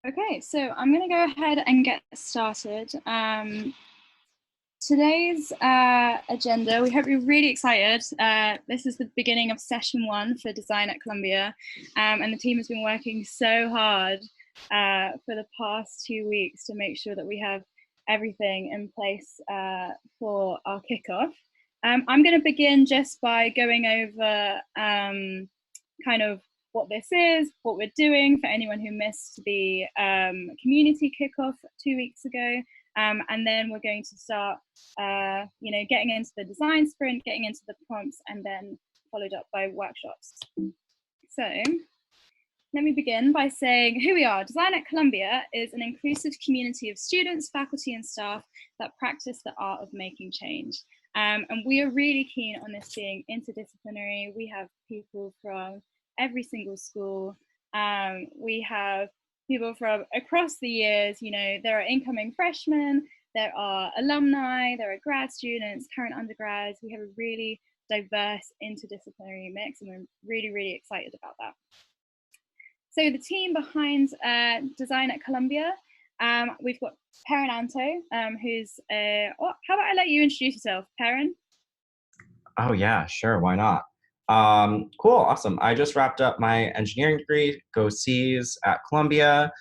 Okay, so I'm going to go ahead and get started. Today's agenda, we hope you're really excited. This is the beginning of session 1 for Design at Columbia, and the team has been working so hard for the past 2 weeks to make sure that we have everything in place for our kickoff. I'm going to begin just by going over kind of what this is, what we're doing for anyone who missed the community kickoff 2 weeks ago. And then we're going to start, getting into the design sprint, getting into the prompts, and then followed up by workshops. So let me begin by saying who we are. Design at Columbia is an inclusive community of students, faculty, and staff that practice the art of making change. And we are really keen on this being interdisciplinary. We have people from every single school. We have people from across the years. There are incoming freshmen, there are alumni, there are grad students, current undergrads. We have a really diverse interdisciplinary mix, and we're really, really excited about that. So the team behind Design at Columbia, we've got Perrin Anto, who's, how about I let you introduce yourself, Perrin? Oh yeah, sure, why not? Cool, awesome. I just wrapped up my engineering degree, go C's at Columbia.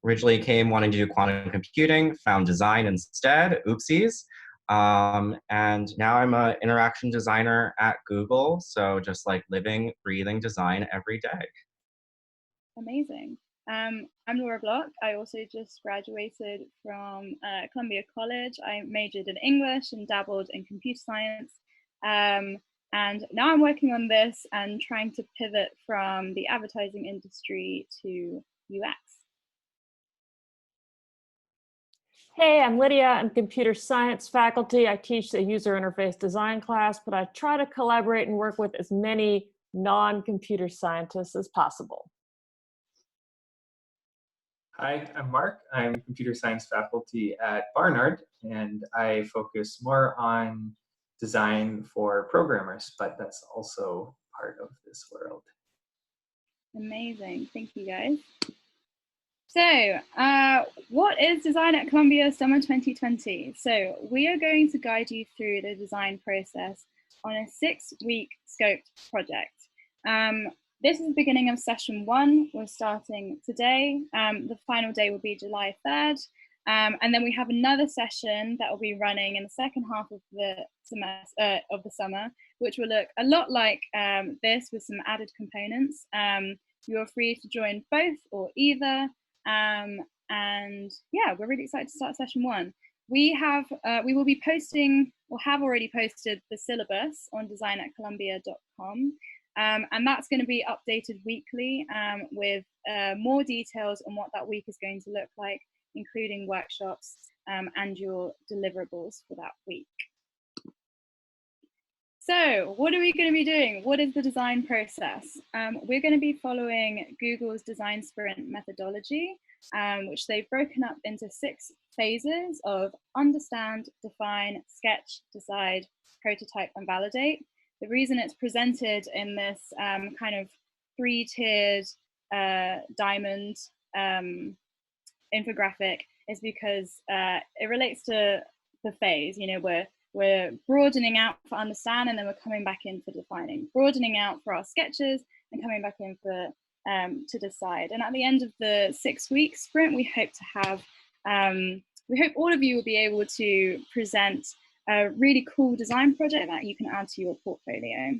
Originally came wanting to do quantum computing, found design instead, oopsies. And now I'm an interaction designer at Google, so just like living, breathing design every day. Amazing. I'm Laura Block. I also just graduated from Columbia College. I majored in English and dabbled in computer science. And now I'm working on this and trying to pivot from the advertising industry to UX. Hey, I'm Lydia. I'm computer science faculty. I teach the user interface design class, but I try to collaborate and work with as many non-computer scientists as possible. Hi, I'm Mark. I'm computer science faculty at Barnard, and I focus more on design for programmers, but that's also part of this world. Amazing. Thank you, guys. So what is Design at Columbia Summer 2020? So we are going to guide you through the design process on a 6-week scoped project. This is the beginning of session 1. We're starting today. The final day will be July 3rd. And then we have another session that will be running in the second half of the semester of the summer, which will look a lot like this with some added components. You're free to join both or either. And yeah, we're really excited to start session 1. We will be posting, or have already posted, the syllabus on designatcolumbia.com. And that's going to be updated weekly with more details on what that week is going to look like, including workshops and your deliverables for that week. So what are we going to be doing? What is the design process? We're going to be following Google's design sprint methodology, which they've broken up into 6 phases of understand, define, sketch, decide, prototype, and validate. The reason it's presented in this kind of 3-tiered diamond infographic is because it relates to the phase. We're broadening out for understand, and then we're coming back in for defining, broadening out for our sketches, and coming back in for to decide. And at the end of the 6-week sprint, we hope to have, we hope all of you will be able to present a really cool design project that you can add to your portfolio.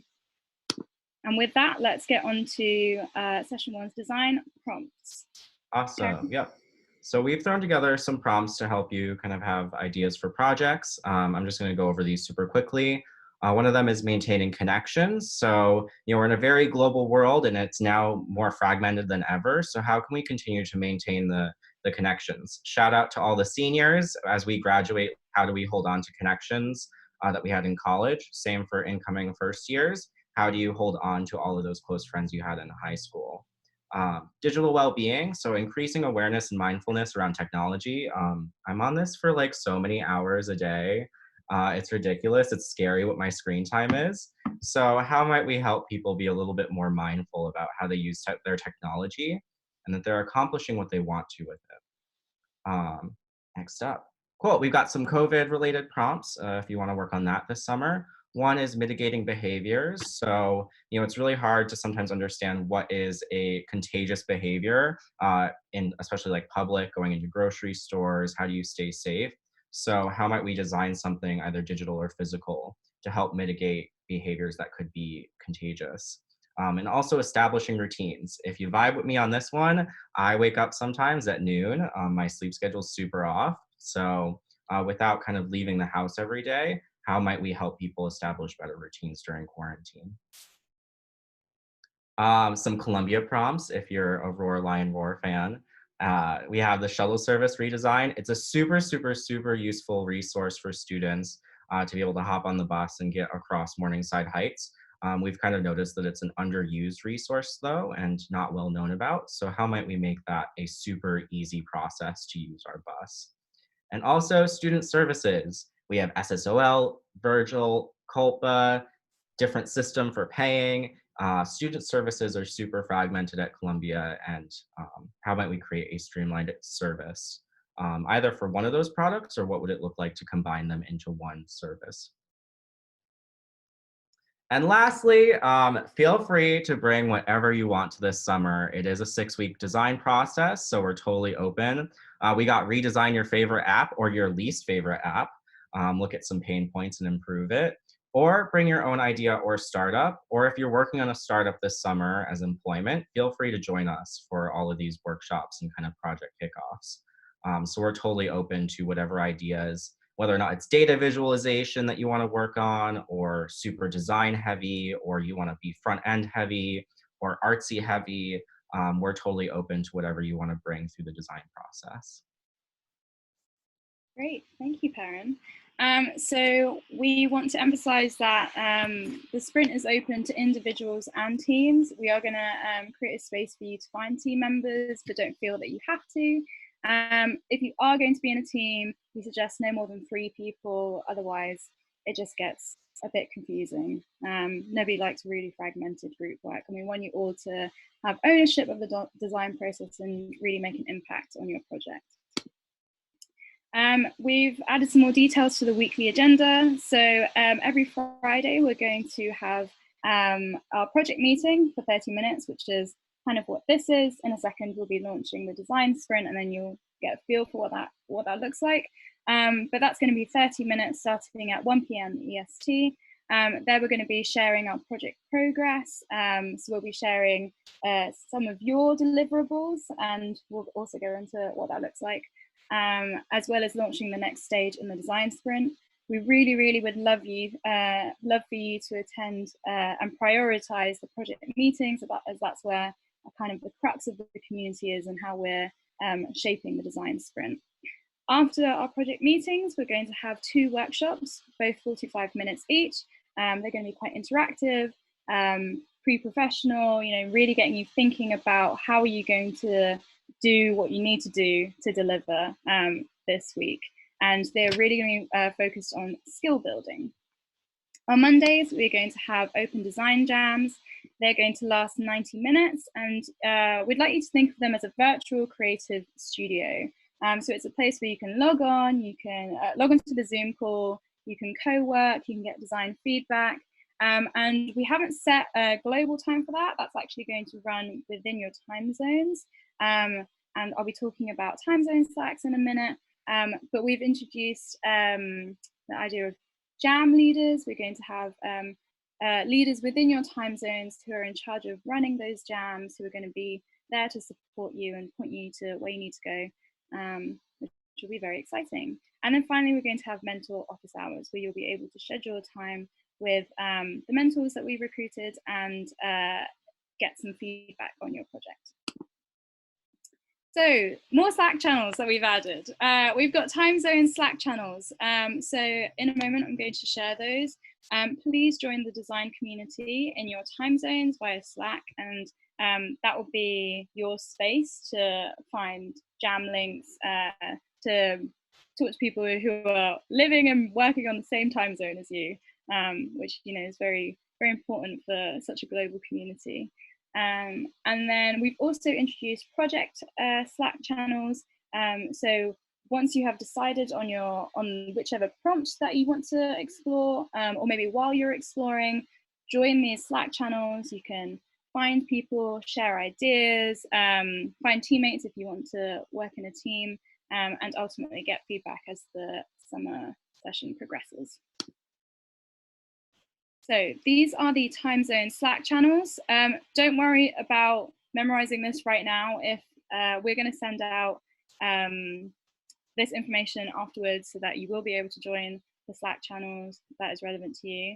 And with that, let's get on to session 1's design prompts. Awesome, yep. So we've thrown together some prompts to help you kind of have ideas for projects. I'm just going to go over these super quickly. One of them is maintaining connections. So, we're in a very global world, and it's now more fragmented than ever. So how can we continue to maintain the connections? Shout out to all the seniors. As we graduate, how do we hold on to connections that we had in college? Same for incoming first years. How do you hold on to all of those close friends you had in high school? Digital well-being, so increasing awareness and mindfulness around technology. I'm on this for like so many hours a day. It's ridiculous. It's scary what my screen time is. So how might we help people be a little bit more mindful about how they use their technology? and that they're accomplishing what they want to with it. Next up. Cool, we've got some COVID-related prompts if you want to work on that this summer. One is mitigating behaviors. So, it's really hard to sometimes understand what is a contagious behavior in especially like public, going into grocery stores. How do you stay safe? So how might we design something either digital or physical to help mitigate behaviors that could be contagious? And also establishing routines. If you vibe with me on this one, I wake up sometimes at noon. My sleep schedule's super off. So without kind of leaving the house every day, how might we help people establish better routines during quarantine? Some Columbia prompts, if you're a Roar Lion Roar fan. We have the shuttle service redesign. It's a super, super, super useful resource for students to be able to hop on the bus and get across Morningside Heights. We've kind of noticed that it's an underused resource though, and not well known about. So how might we make that a super easy process to use our bus? And also student services. We have SSOL, Virgil, Culpa, different system for paying. Student services are super fragmented at Columbia, and how might we create a streamlined service, either for one of those products, or what would it look like to combine them into one service? And lastly, feel free to bring whatever you want to this summer. It is a 6-week design process, so we're totally open. We got redesign your favorite app or your least favorite app. Look at some pain points and improve it. Or bring your own idea or startup. Or if you're working on a startup this summer as employment, feel free to join us for all of these workshops and kind of project kickoffs. So we're totally open to whatever ideas, whether or not it's data visualization that you want to work on, or super design heavy, or you want to be front end heavy or artsy heavy. We're totally open to whatever you want to bring through the design process. Great, thank you, Perrin. So we want to emphasize that the sprint is open to individuals and teams. We are going to create a space for you to find team members, but don't feel that you have to. If you are going to be in a team, we suggest no more than 3 people, otherwise it just gets a bit confusing. Nobody likes really fragmented group work, and we want you all to have ownership of the design process and really make an impact on your project. We've added some more details to the weekly agenda. So every Friday we're going to have our project meeting for 30 minutes, which is kind of what this is. In a second we'll be launching the design sprint, and then you'll get a feel for what that looks like. But that's going to be 30 minutes starting at 1 p.m. EST. There we're going to be sharing our project progress. So we'll be sharing some of your deliverables, and we'll also go into what that looks like, as well as launching the next stage in the design sprint. We really, really would love for you to attend and prioritize the project meetings, as that's where kind of the crux of the community is and how we're shaping the design sprint. After our project meetings, we're going to have 2 workshops, both 45 minutes each. They're going to be quite interactive, pre-professional, really getting you thinking about how are you going to do what you need to do to deliver this week. And they're really going to be focused on skill building. On Mondays, we're going to have open design jams. They're going to last 90 minutes, and we'd like you to think of them as a virtual creative studio. So it's a place where you can log on, you can log onto the Zoom call, you can co-work, you can get design feedback. And we haven't set a global time for that. That's actually going to run within your time zones. And I'll be talking about time zone slacks in a minute. But we've introduced the idea of jam leaders. We're going to have leaders within your time zones who are in charge of running those jams, who are going to be there to support you and point you to where you need to go, which will be very exciting. And then finally, we're going to have mentor office hours, where you'll be able to schedule time with the mentors that we've recruited and get some feedback on your project. So more Slack channels that we've added. We've got time zone Slack channels. So in a moment, I'm going to share those. Please join the design community in your time zones via Slack, and that will be your space to find jam links, to talk to people who are living and working on the same time zone as you, which is very, very important for such a global community. And then we've also introduced project Slack channels. So once you have decided on whichever prompt that you want to explore, or maybe while you're exploring, join these Slack channels. You can find people, share ideas, find teammates if you want to work in a team, and ultimately get feedback as the summer session progresses. So these are the time zone Slack channels. Don't worry about memorizing this right now. If we're going to send out this information afterwards so that you will be able to join the Slack channels that is relevant to you.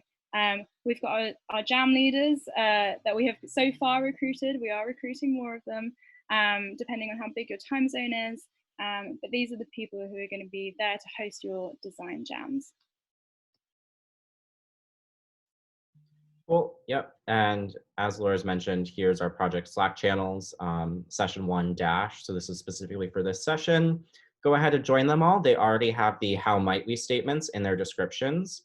We've got our jam leaders that we have so far recruited. We are recruiting more of them, depending on how big your time zone is. But these are the people who are going to be there to host your design jams. Cool. Yep. And as Laura's mentioned, here's our project Slack channels, session 1 dash. So this is specifically for this session. Go ahead and join them all. They already have the how might we statements in their descriptions.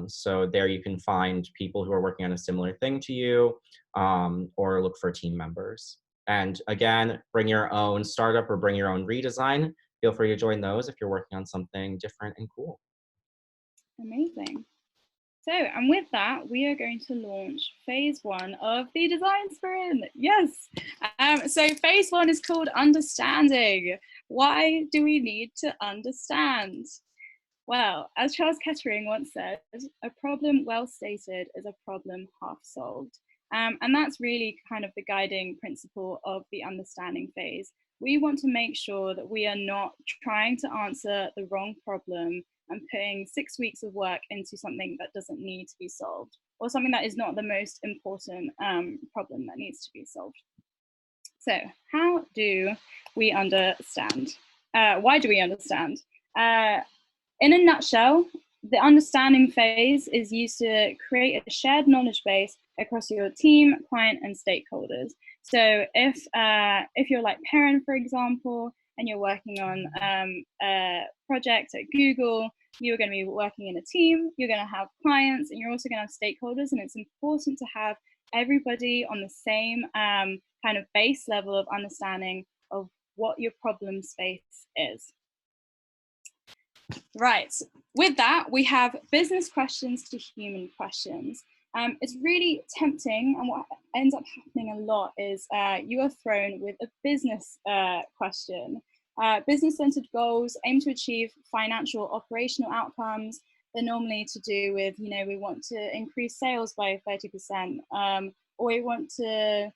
So there you can find people who are working on a similar thing to you, or look for team members. And again, bring your own startup or bring your own redesign. Feel free to join those if you're working on something different and cool. Amazing. So, and with that, we are going to launch phase 1 of the design sprint. Yes. So phase 1 is called understanding. Why do we need to understand? Well, as Charles Kettering once said, a problem well stated is a problem half solved. And that's really kind of the guiding principle of the understanding phase. We want to make sure that we are not trying to answer the wrong problem and putting 6 weeks of work into something that doesn't need to be solved, or something that is not the most important problem that needs to be solved. So how do we understand? Why do we understand? In a nutshell, the understanding phase is used to create a shared knowledge base across your team, client, and stakeholders. So if you're like Perrin, for example, and you're working on a project at Google, you're going to be working in a team, you're going to have clients, and you're also going to have stakeholders. And it's important to have everybody on the same kind of base level of understanding of what your problem space is. Right, with that, we have business questions to human questions. It's really tempting, and what ends up happening a lot is you are thrown with a business question. Business-centered goals aim to achieve financial operational outcomes. They're normally to do with, we want to increase sales by 30%, or we want to,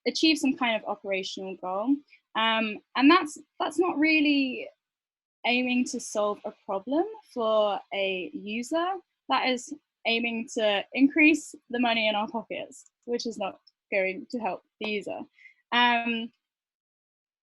achieve some kind of operational goal. And that's not really aiming to solve a problem for a user. That is aiming to increase the money in our pockets, which is not going to help the user.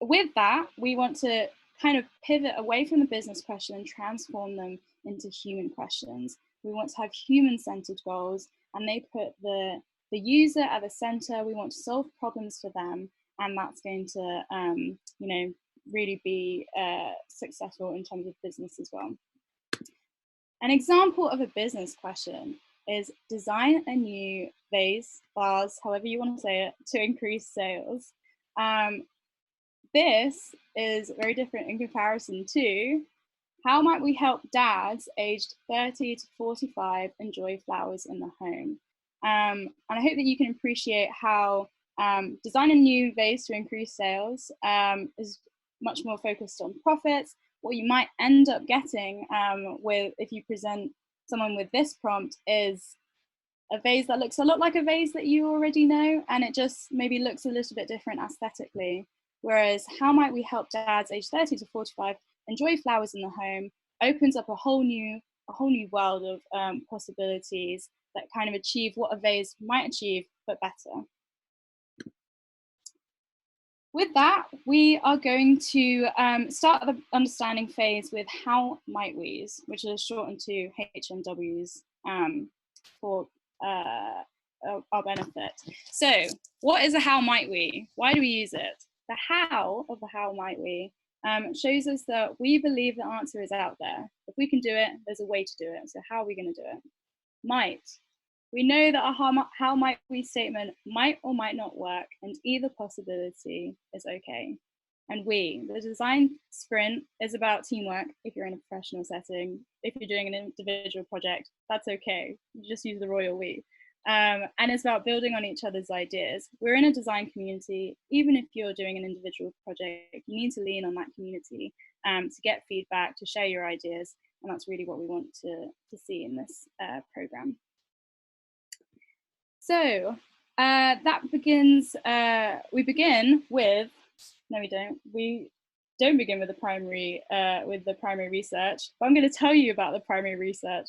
With that, we want to kind of pivot away from the business question and transform them into human questions. We want to have human-centered goals, and they put the user at the center. We want to solve problems for them, and that's going to, really be successful in terms of business as well. An example of a business question is design a new vase, however you want to say it, to increase sales. This is very different in comparison to how might we help dads aged 30 to 45 enjoy flowers in the home. And I hope that you can appreciate how design a new vase to increase sales is much more focused on profits. What you might end up getting if you present someone with this prompt is a vase that looks a lot like a vase that you already know, and it just maybe looks a little bit different aesthetically. Whereas how might we help dads age 30 to 45 enjoy flowers in the home opens up a whole new world of possibilities that kind of achieve what a vase might achieve, but better. With that, we are going to start the understanding phase with how might we's, which is shortened to HMW's for our benefit. So what is a how might we? Why do we use it? The how of the how might we shows us that we believe the answer is out there. If we can do it, there's a way to do it. So how are we going to do it? Might. We know that our how might we statement might or might not work, and either possibility is okay. And the design sprint is about teamwork if you're in a professional setting. If you're doing an individual project, that's okay. You just use the royal we. And it's about building on each other's ideas. We're in a design community. Even if you're doing an individual project, you need to lean on that community to get feedback, to share your ideas. And that's really what we want to see in this program. So that begins, we begin with, no we don't. We don't begin with the primary research, but I'm going to tell you about the primary research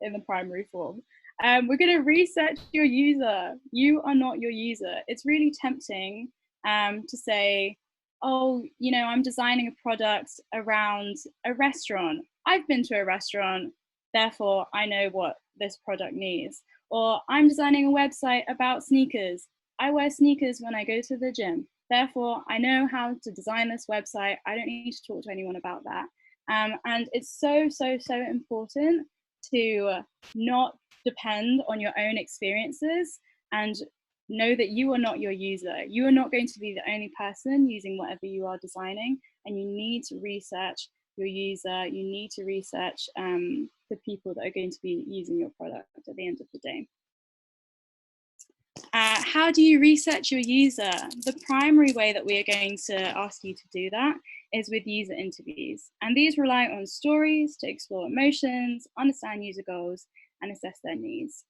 in the primary form. We're going to research your user. You are not your user. It's really tempting to say, oh, you know, I'm designing a product around a restaurant. I've been to a restaurant, therefore I know what this product needs. Or I'm designing a website about sneakers. I wear sneakers when I go to the gym. Therefore, I know how to design this website. I don't need to talk to anyone about that. And it's so, so, so important to not depend on your own experiences and know that you are not your user. You are not going to be the only person using whatever you are designing, and you need to research your user. You need to research the people that are going to be using your product at the end of the day. How do you research your user? The primary way that we are going to ask you to do that is with user interviews. And these rely on stories to explore emotions, understand user goals, and assess their needs.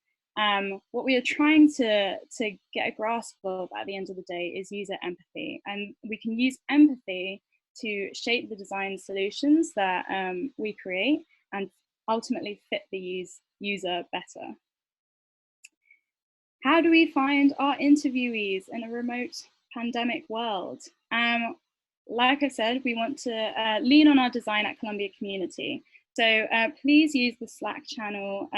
What we are trying to get a grasp of at the end of the day is user empathy. And we can use empathy to shape the design solutions that we create and ultimately fit the user better. How do we find our interviewees in a remote pandemic world? Like I said, we want to lean on our Design at Columbia community. So please use the Slack channel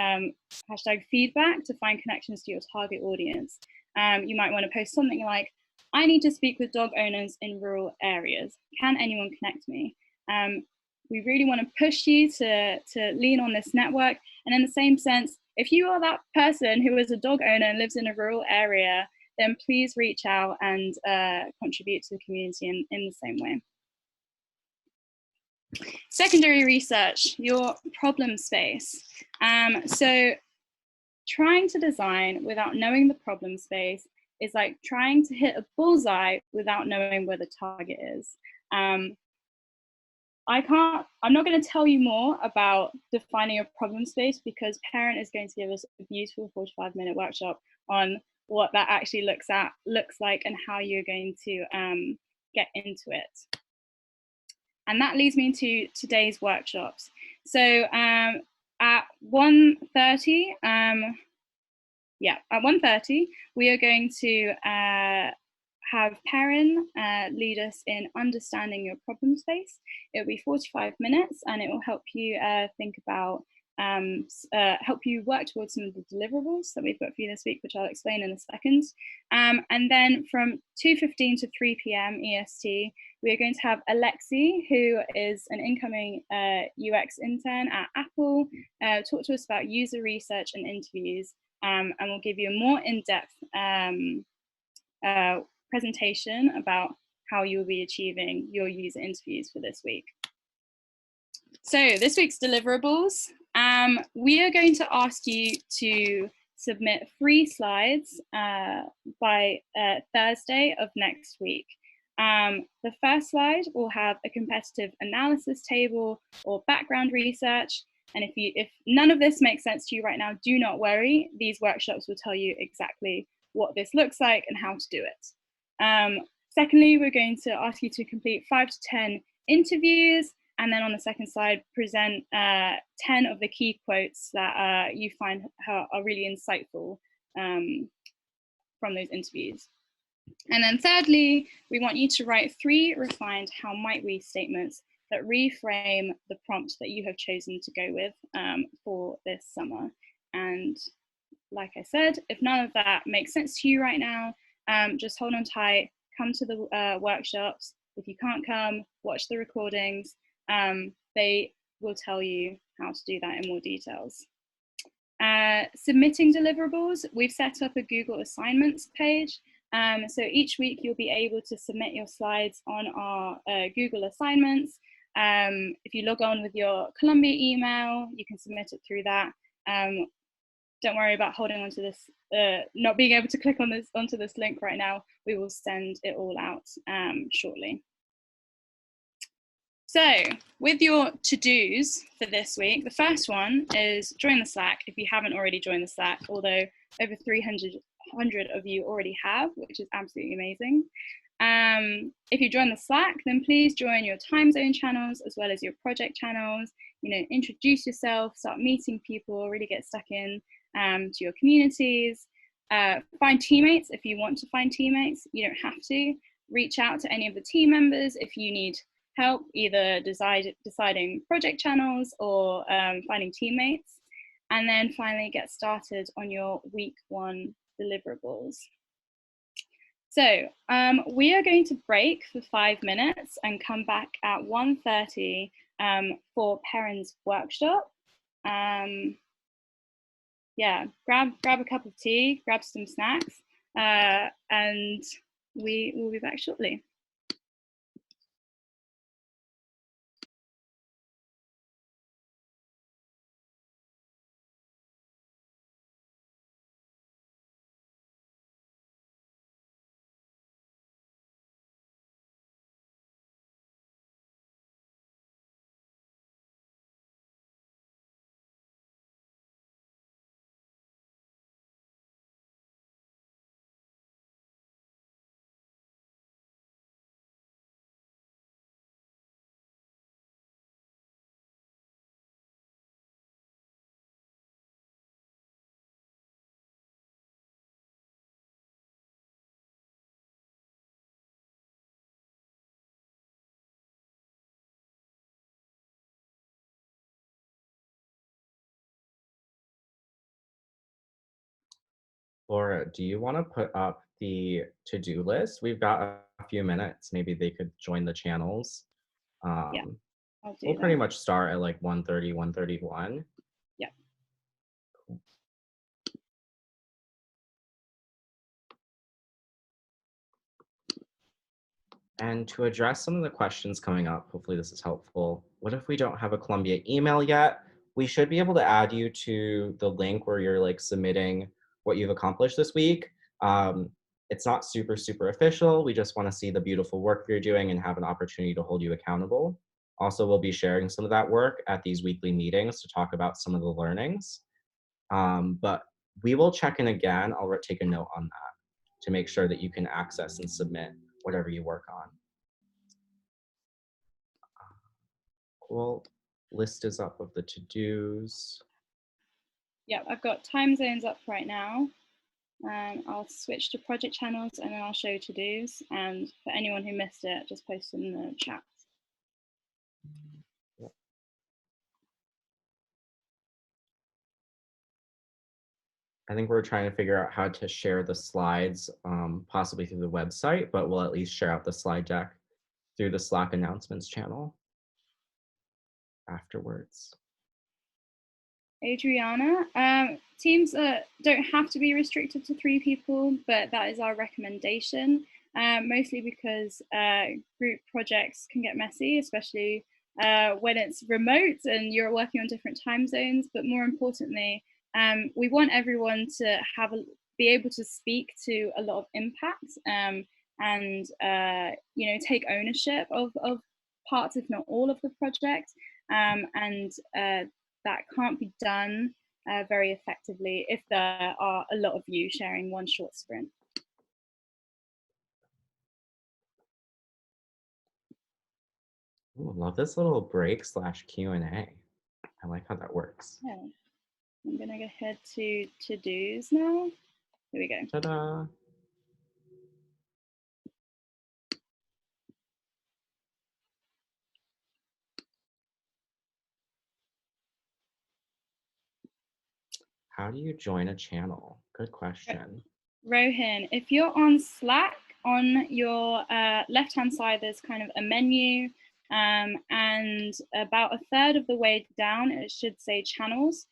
#feedback to find connections to your target audience. You might want to post something like, I need to speak with dog owners in rural areas. Can anyone connect me? We really want to push you to lean on this network. And in the same sense, if you are that person who is a dog owner and lives in a rural area, then please reach out and contribute to the community in the same way. Secondary research, your problem space. So trying to design without knowing the problem space is like trying to hit a bullseye without knowing where the target is. I'm not going to tell you more about defining a problem space because Perrin is going to give us a beautiful 45-minute workshop on what that actually looks like and how you're going to get into it. And that leads me to today's workshops. So at 1:30, at 1:30, we are going to have Perrin lead us in understanding your problem space. It'll be 45 minutes and it will help you think about, help you work towards some of the deliverables that we've got for you this week, which I'll explain in a second. And then from 2:15 to 3 p.m. EST, we are going to have Aleksei, who is an incoming UX intern at Apple, talk to us about user research and interviews, and we'll give you a more in-depth presentation about how you'll be achieving your user interviews for this week. So this week's deliverables, we are going to ask you to submit 3 slides by Thursday of next week. The first slide will have a competitive analysis table or background research. And if none of this makes sense to you right now, do not worry. These workshops will tell you exactly what this looks like and how to do it. Secondly, we're going to ask you to complete 5 to 10 interviews. And then on the second slide, present 10 of the key quotes that you find are really insightful from those interviews. And then thirdly, we want you to write 3 refined how might we statements that reframe the prompt that you have chosen to go with for this summer. And like I said, if none of that makes sense to you right now, just hold on tight, come to the workshops. If you can't come, watch the recordings. They will tell you how to do that in more details. Submitting deliverables, we've set up a Google Assignments page. So each week you'll be able to submit your slides on our Google Assignments. If you log on with your Columbia email, you can submit it through that. Don't worry about holding onto this, not being able to click on onto this link right now. We will send it all out shortly. So with your to-dos for this week, the first one is join the Slack if you haven't already joined the Slack, although over 300 of you already have, which is absolutely amazing. If you join the Slack, then please join your time zone channels as well as your project channels. You know, introduce yourself, start meeting people, really get stuck in to your communities. Find teammates if you want to find teammates. You don't have to. Reach out to any of the team members if you need help, either deciding project channels or finding teammates. And then finally get started on your week 1 deliverables. So we are going to break for 5 minutes and come back at 1:30 for Perrin's workshop. Yeah, grab a cup of tea, grab some snacks, and we will be back shortly. Laura, do you want to put up the to-do list? We've got a few minutes. Maybe they could join the channels. Yeah, I'll do we'll that. pretty much start at like 1:30, 1:31. Yeah. Cool. And to address some of the questions coming up, hopefully this is helpful. What if we don't have a Columbia email yet? We should be able to add you to the link where you're like submitting what you've accomplished this week. It's not super official. We just want to see the beautiful work you're doing and have an opportunity to hold you accountable. Also, we'll be sharing some of that work at these weekly meetings to talk about some of the learnings. But we will check in again. I'll take a note on that to make sure that you can access and submit whatever you work on. Cool. List is up of the to-dos. Yeah, I've got time zones up right now. I'll switch to project channels and then I'll show to-dos. And for anyone who missed it, just post in the chat. I think we're trying to figure out how to share the slides, possibly through the website, but we'll at least share out the slide deck through the Slack announcements channel afterwards. Adriana, teams don't have to be restricted to 3 people, but that is our recommendation, mostly because group projects can get messy, especially when it's remote and you're working on different time zones. But more importantly, we want everyone to be able to speak to a lot of impact and you know, take ownership of parts, if not all, of the project, and that can't be done very effectively if there are a lot of you sharing one short sprint. Ooh, love this little break / Q&A. I like how that works. Yeah. I'm gonna go ahead to to-dos now. Here we go. Ta-da. How do you join a channel? Good question. Rohin, if you're on Slack, on your left-hand side, there's kind of a menu, and about 1/3 of the way down, it should say channels.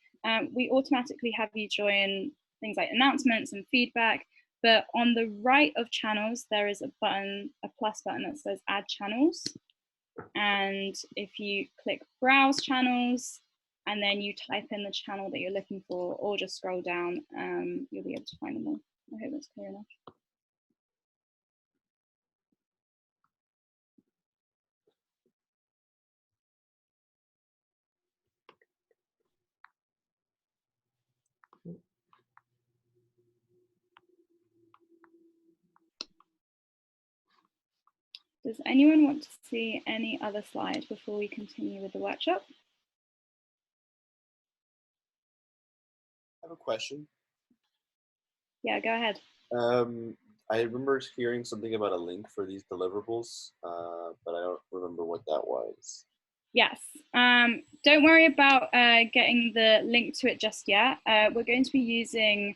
we automatically have you join things like announcements and feedback, but on the right of channels, there is a button, a plus button that says add channels. And if you click browse channels, and then you type in the channel that you're looking for, or just scroll down, you'll be able to find them all. I hope that's clear enough. Does anyone want to see any other slides before we continue with the workshop? I have a question. Yeah, go ahead. I remember hearing something about a link for these deliverables, but I don't remember what that was. Yes, don't worry about getting the link to it just yet. We're going to be using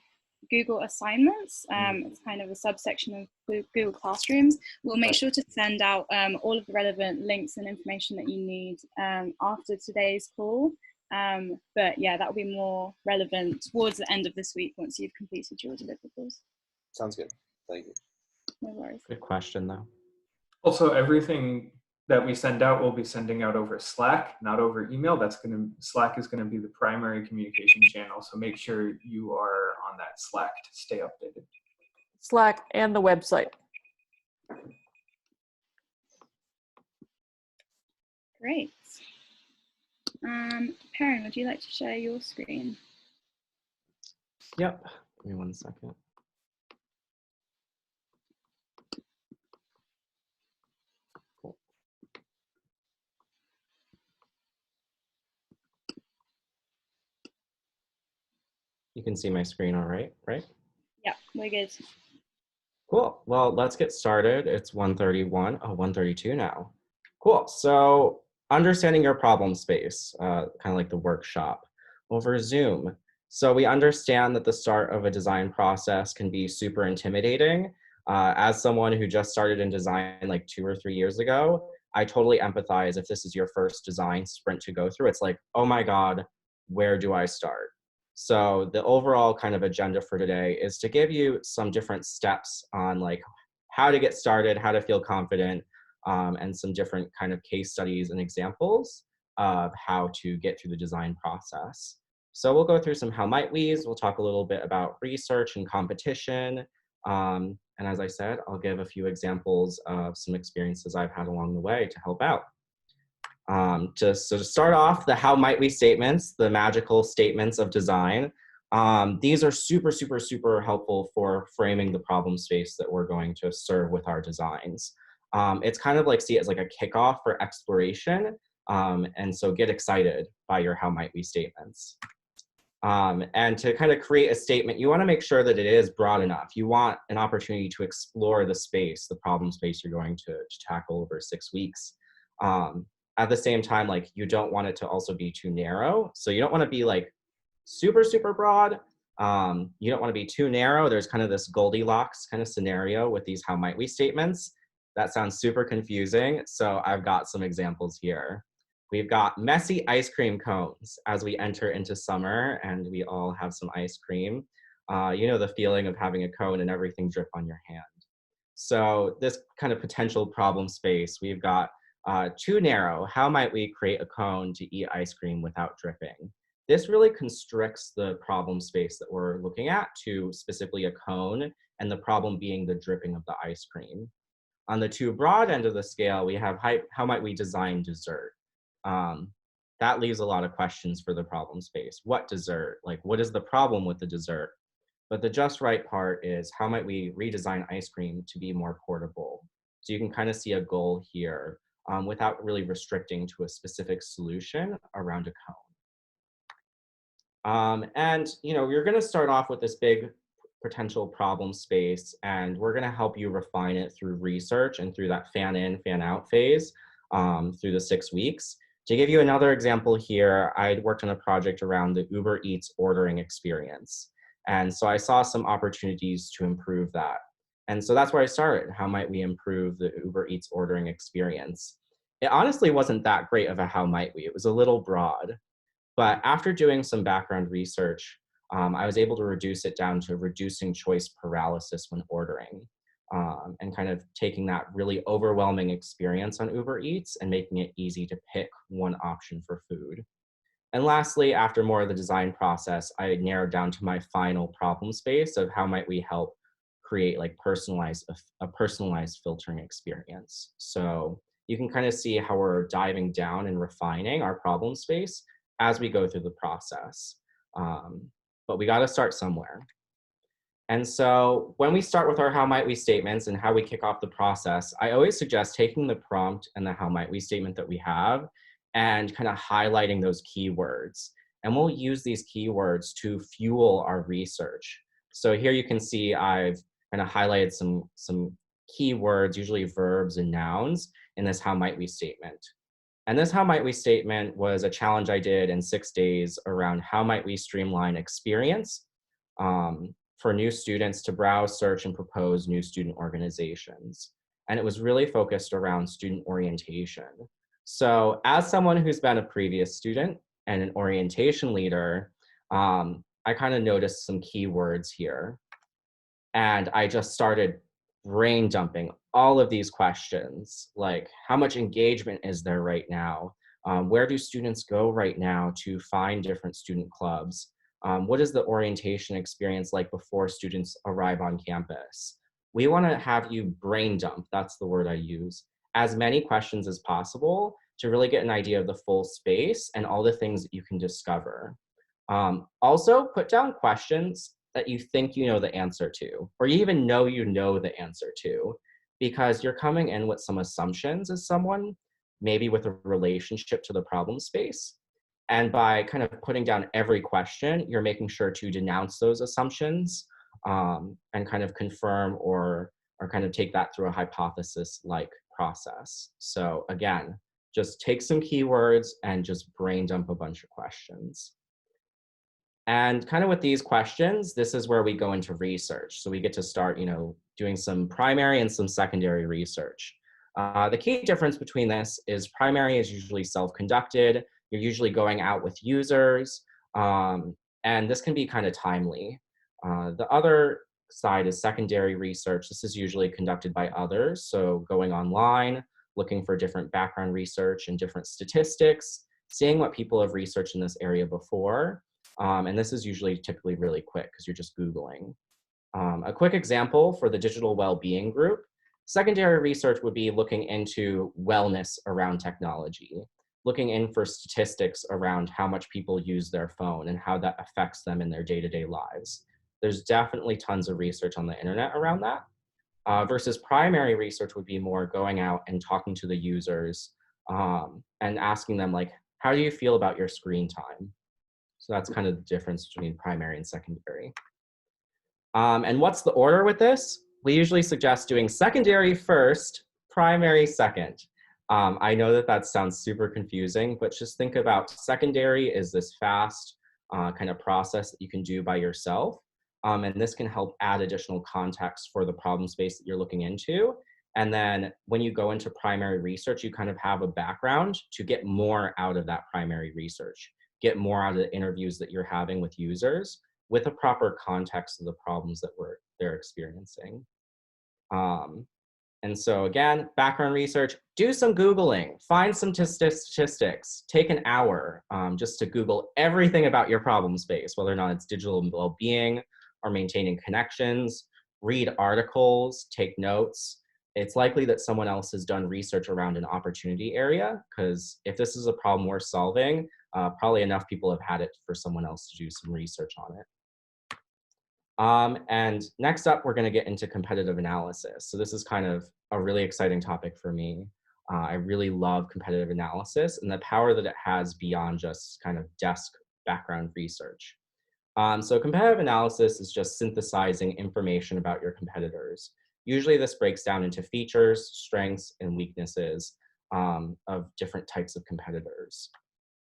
Google Assignments. It's kind of a subsection of Google Classrooms. We'll make sure to send out all of the relevant links and information that you need after today's call. But yeah, that will be more relevant towards the end of this week once you've completed your deliverables. Sounds good. Thank you. No worries. Good question, though. Also, everything that we send out, we'll be sending out over Slack, not over email. Slack is going to be the primary communication channel. So make sure you are on that Slack to stay updated. Slack and the website. Great. Perrin, would you like to share your screen? Yep. Give me 1 second. Cool. You can see my screen all right, right? Yeah, we're good. Cool. Well, let's get started. It's 1:31. Oh, 1:32 now. Cool. So understanding your problem space, kind of like the workshop over Zoom. So we understand that the start of a design process can be super intimidating. As someone who just started in design like 2 or 3 years ago, I totally empathize if this is your first design sprint to go through. It's like, oh my God, where do I start? So the overall kind of agenda for today is to give you some different steps on like how to get started, how to feel confident, and some different kind of case studies and examples of how to get through the design process. So we'll go through some how might we's, we'll talk a little bit about research and competition. And as I said, I'll give a few examples of some experiences I've had along the way to help out. So to start off, the how might we statements, the magical statements of design. These are super, super, super helpful for framing the problem space that we're going to serve with our designs. It's kind of like, see it as like a kickoff for exploration. And so get excited by your how might we statements. And to kind of create a statement, you want to make sure that it is broad enough. You want an opportunity to explore the space, the problem space you're going to tackle over 6 weeks. At the same time, like you don't want it to also be too narrow. So you don't want to be like super, super broad. You don't want to be too narrow. There's kind of this Goldilocks kind of scenario with these how might we statements. That sounds super confusing. So I've got some examples here. We've got messy ice cream cones as we enter into summer and we all have some ice cream. You know the feeling of having a cone and everything drip on your hand. So this kind of potential problem space, we've got too narrow. How might we create a cone to eat ice cream without dripping? This really constricts the problem space that we're looking at to specifically a cone, and the problem being the dripping of the ice cream. On the too broad end of the scale, we have how might we design dessert? That leaves a lot of questions for the problem space. What dessert? Like, what is the problem with the dessert? But the just right part is how might we redesign ice cream to be more portable? So you can kind of see a goal here. Without really restricting to a specific solution around a cone. And you know, you're going to start off with this big potential problem space, and we're going to help you refine it through research and through that fan in, fan out phase through the 6 weeks. To give you another example here, I worked on a project around the Uber Eats ordering experience. And so I saw some opportunities to improve that. And so that's where I started. How might we improve the Uber Eats ordering experience? It honestly wasn't that great of a how might we. It was a little broad. But after doing some background research, I was able to reduce it down to reducing choice paralysis when ordering, and kind of taking that really overwhelming experience on Uber Eats and making it easy to pick one option for food. And lastly, after more of the design process, I narrowed down to my final problem space of how might we help create like a personalized filtering experience. So you can kind of see how we're diving down and refining our problem space as we go through the process. But we got to start somewhere. And so when we start with our how might we statements and how we kick off the process, I always suggest taking the prompt and the how might we statement that we have and kind of highlighting those keywords. And we'll use these keywords to fuel our research. So here you can see I've kind of highlighted some keywords, usually verbs and nouns, in this how might we statement. And this how might we statement was a challenge I did in 6 days around how might we streamline experience for new students to browse, search, and propose new student organizations. And it was really focused around student orientation. So as someone who's been a previous student and an orientation leader, I kind of noticed some keywords here. And I just started brain dumping all of these questions, like how much engagement is there right now? Where do students go right now to find different student clubs? What is the orientation experience like before students arrive on campus? We want to have you brain dump, that's the word I use, as many questions as possible to really get an idea of the full space and all the things that you can discover. Also, put down questions that you think you know the answer to, or you even know the answer to, because you're coming in with some assumptions as someone, maybe with a relationship to the problem space. And by kind of putting down every question, you're making sure to denounce those assumptions and kind of confirm or kind of take that through a hypothesis-like process. So again, just take some keywords and just brain dump a bunch of questions. And kind of with these questions, this is where we go into research. So we get to start, doing some primary and some secondary research. The key difference between this is primary is usually self-conducted. You're usually going out with users, and this can be kind of timely. The other side is secondary research. This is usually conducted by others. So going online, looking for different background research and different statistics, seeing what people have researched in this area before. And this is usually typically really quick because you're just Googling. A quick example for the digital well-being group, secondary research would be looking into wellness around technology, looking in for statistics around how much people use their phone and how that affects them in their day-to-day lives. There's definitely tons of research on the internet around that. Versus primary research would be more going out and talking to the users and asking them like, how do you feel about your screen time? So that's kind of the difference between primary and secondary. And what's the order with this? We usually suggest doing secondary first, primary second. I know that sounds super confusing, but just think about secondary is this fast kind of process that you can do by yourself. And this can help add additional context for the problem space that you're looking into. And then when you go into primary research, you kind of have a background to get more out of that primary research, get more out of the interviews that you're having with users with a proper context of the problems that they're experiencing. And so again, background research, do some Googling, find some statistics, take an hour just to Google everything about your problem space, whether or not it's digital well-being or maintaining connections, read articles, take notes. It's likely that someone else has done research around an opportunity area, because if this is a problem we're solving, probably enough people have had it for someone else to do some research on it. And next up, we're going to get into competitive analysis. So this is kind of a really exciting topic for me. I really love competitive analysis and the power that it has beyond just kind of desk background research. So competitive analysis is just synthesizing information about your competitors. Usually this breaks down into features, strengths, and weaknesses of different types of competitors.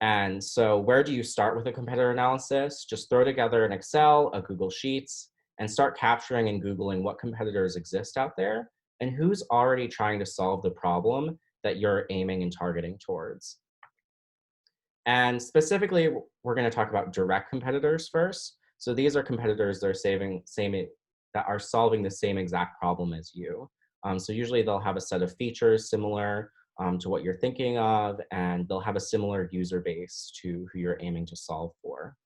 And so where do you start with a competitor analysis? Just throw together an Excel, a Google Sheets, and start capturing and Googling what competitors exist out there and who's already trying to solve the problem that you're aiming and targeting towards. And specifically, we're going to talk about direct competitors first. So these are competitors that are that are solving the same exact problem as you. So usually they'll have a set of features similar to what you're thinking of, and they'll have a similar user base to who you're aiming to solve for.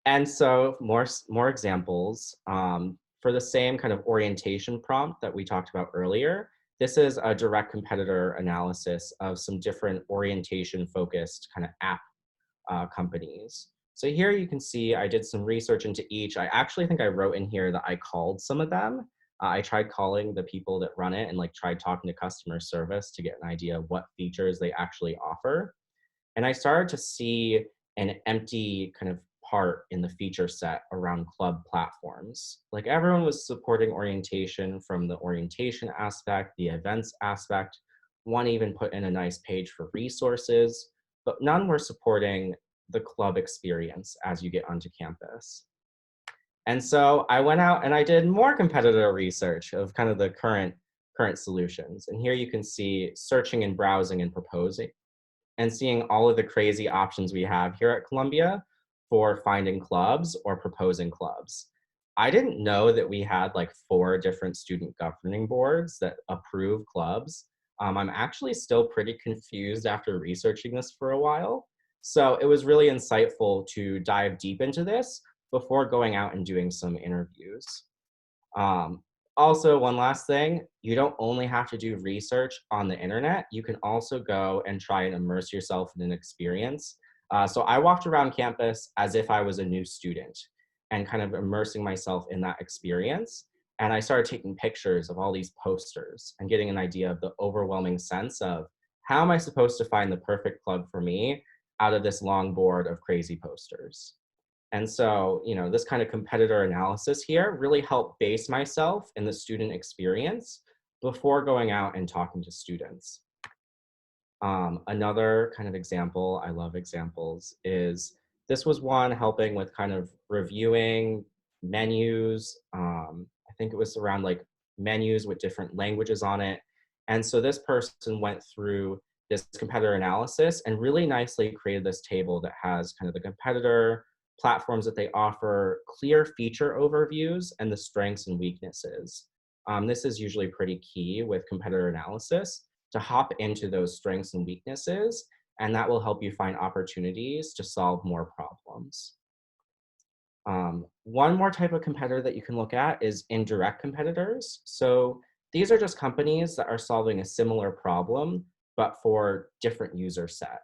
And so more examples. For the same kind of orientation prompt that we talked about earlier, this is a direct competitor analysis of some different orientation-focused kind of app companies. So here you can see I did some research into each. I actually think I wrote in here that I called some of them. I tried calling the people that run it and like tried talking to customer service to get an idea of what features they actually offer. And I started to see an empty kind of part in the feature set around club platforms. Like everyone was supporting orientation from the orientation aspect, the events aspect. One even put in a nice page for resources, but none were supporting the club experience as you get onto campus. And so I went out and I did more competitor research of kind of the current solutions. And here you can see searching and browsing and proposing and seeing all of the crazy options we have here at Columbia for finding clubs or proposing clubs. I didn't know that we had like 4 different student governing boards that approve clubs. I'm actually still pretty confused after researching this for a while. So it was really insightful to dive deep into this before going out and doing some interviews. Also, one last thing, you don't only have to do research on the internet, you can also go and try and immerse yourself in an experience. So I walked around campus as if I was a new student and kind of immersing myself in that experience. And I started taking pictures of all these posters and getting an idea of the overwhelming sense of how am I supposed to find the perfect club for me out of this long board of crazy posters. And so, you know, this kind of competitor analysis here really helped base myself in the student experience before going out and talking to students. Another kind of example, I love examples, is this was one helping with kind of reviewing menus. I think it was around like menus with different languages on it. And so this person went through this competitor analysis and really nicely created this table that has kind of the competitor, platforms that they offer, clear feature overviews, and the strengths and weaknesses. This is usually pretty key with competitor analysis to hop into those strengths and weaknesses, and that will help you find opportunities to solve more problems. One more type of competitor that you can look at is indirect competitors. So these are just companies that are solving a similar problem, but for different user set.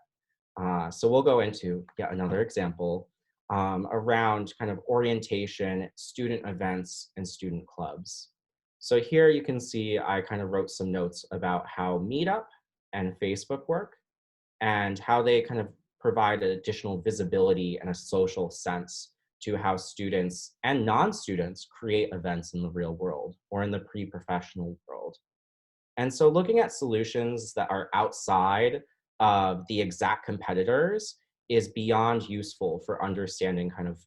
So we'll go into yet another example around kind of orientation, student events, and student clubs. So here you can see I kind of wrote some notes about how Meetup and Facebook work and how they kind of provide additional visibility and a social sense to how students and non-students create events in the real world or in the pre-professional world. And so looking at solutions that are outside of the exact competitors is beyond useful for understanding kind of,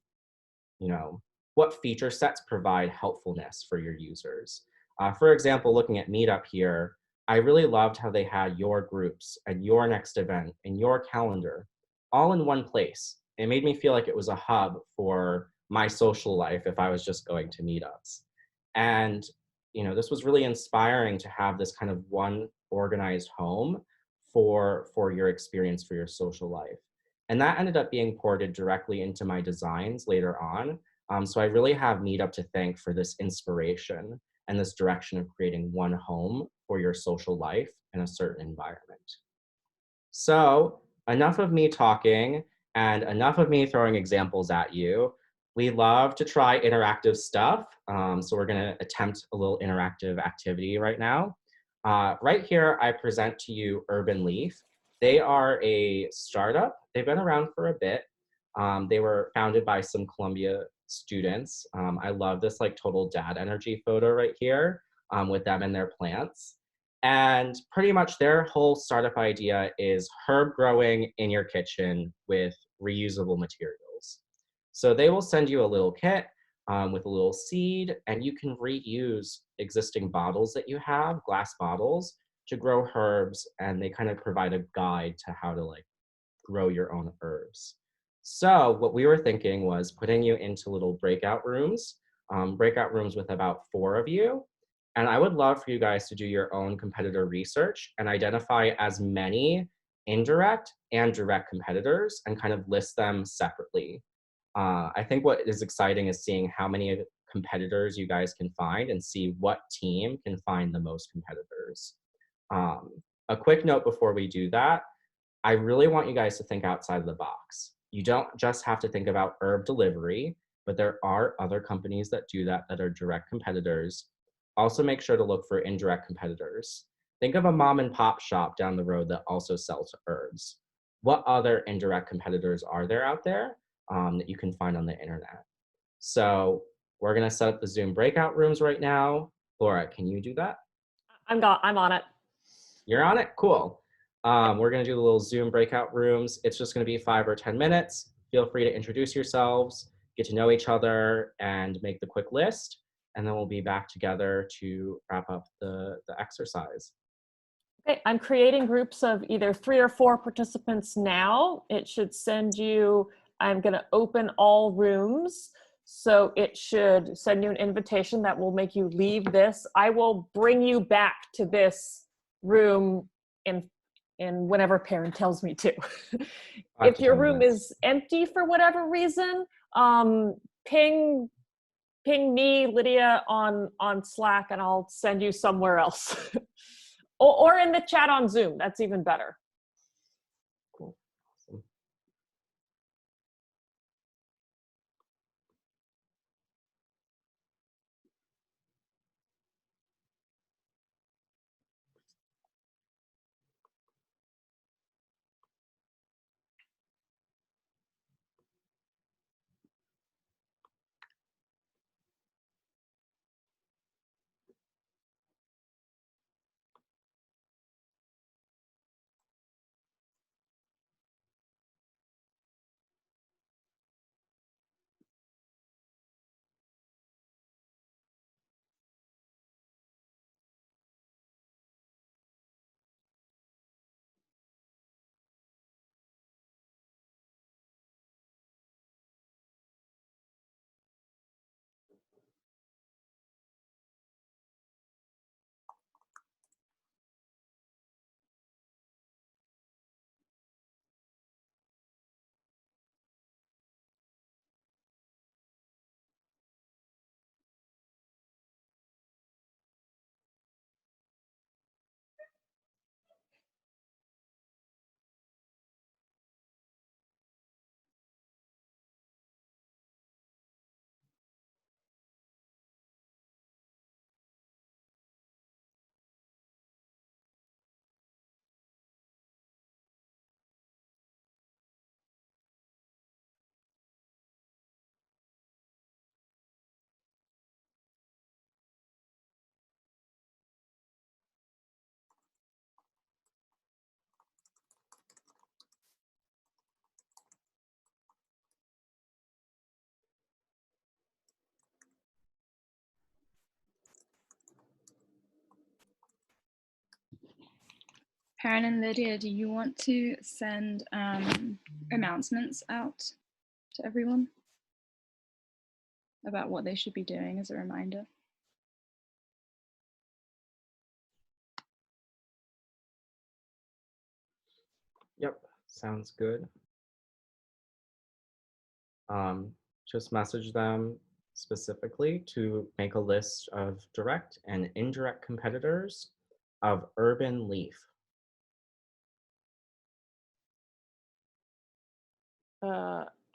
you know, what feature sets provide helpfulness for your users. For example, looking at Meetup here, I really loved how they had your groups and your next event and your calendar all in one place. It made me feel like it was a hub for my social life if I was just going to meetups. And, you know, this was really inspiring to have this kind of one organized home for your experience for your social life. And that ended up being ported directly into my designs later on. So I really have Meetup to thank for this inspiration and this direction of creating one home for your social life in a certain environment. So enough of me talking and enough of me throwing examples at you. We love to try interactive stuff. So we're gonna attempt a little interactive activity right now. Right here, I present to you Urban Leaf. They are a startup. They've been around for a bit. They were founded by some Columbia students. I love this like total dad energy photo right here with them and their plants. And pretty much their whole startup idea is herb growing in your kitchen with reusable materials. So they will send you a little kit with a little seed, and you can reuse existing bottles that you have, glass bottles, to grow herbs, and they kind of provide a guide to how to like grow your own herbs. So what we were thinking was putting you into little breakout rooms with about 4 of you. And I would love for you guys to do your own competitor research and identify as many indirect and direct competitors and kind of list them separately. I think what is exciting is seeing how many competitors you guys can find and see what team can find the most competitors. A quick note before we do that, I really want you guys to think outside of the box. You don't just have to think about herb delivery, but there are other companies that do that that are direct competitors. Also make sure to look for indirect competitors. Think of a mom and pop shop down the road that also sells herbs. What other indirect competitors are there out there that you can find on the internet? So we're gonna set up the Zoom breakout rooms right now. Laura, can you do that? I'm on it. You're on it? Cool. We're gonna do the little Zoom breakout rooms. It's just gonna be 5 or 10 minutes. Feel free to introduce yourselves, get to know each other, and make the quick list. And then we'll be back together to wrap up the exercise. Okay, I'm creating groups of either 3 or 4 participants now. It should send you, I'm gonna open all rooms. So it should send you an invitation that will make you leave this. I will bring you back to this room in whenever Perrin tells me to. If your room is empty for whatever reason, ping me, Lydia, on Slack, and I'll send you somewhere else. or in the chat on Zoom, that's even better. Cool. Awesome. Perrin and Lydia, do you want to send announcements out to everyone about what they should be doing as a reminder? Yep, sounds good. Just message them specifically to make a list of direct and indirect competitors of Urban Leaf.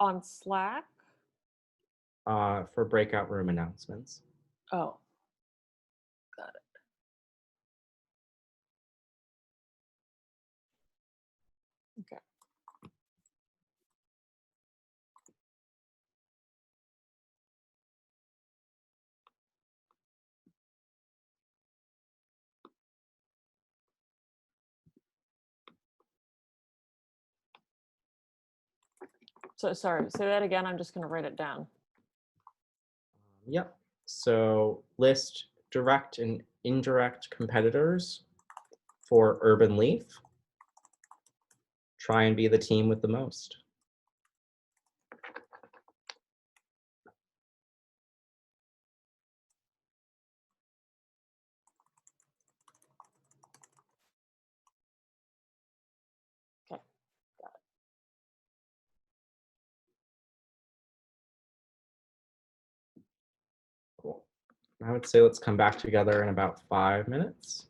On Slack? For breakout room announcements. Oh, got it. Okay. So sorry, say that again. I'm just going to write it down. Yep. So list direct and indirect competitors for Urban Leaf. try and be the team with the most. Okay, got it. Cool. I would say let's come back together in about 5 minutes,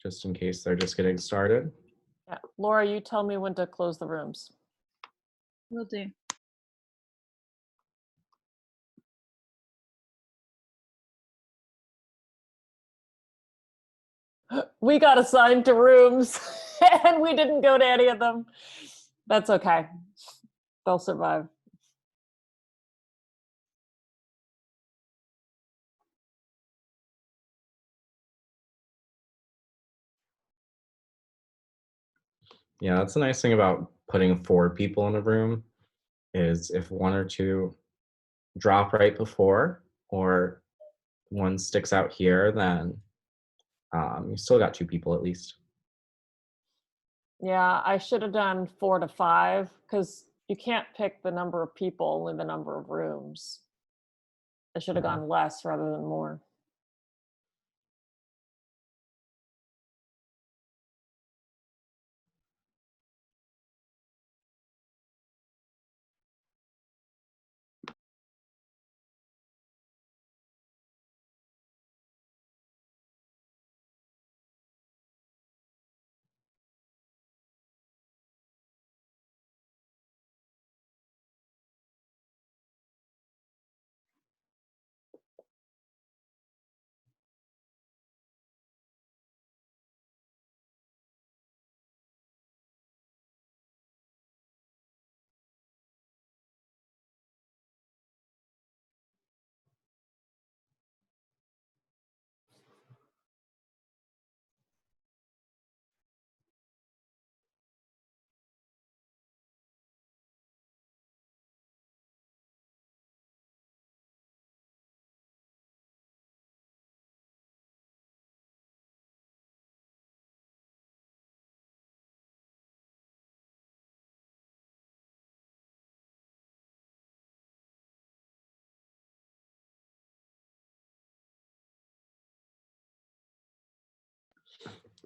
just in case they're just getting started. Yeah. Laura, you tell me when to close the rooms. Will do. We got assigned to rooms and we didn't go to any of them. That's okay. They'll survive. Yeah, that's the nice thing about putting 4 people in a room is if 1 or 2 drop right before or 1 sticks out here, then you still got 2 people at least. Yeah, I should have done 4 to 5 because you can't pick the number of people, only the number of rooms. I should have gone less rather than more.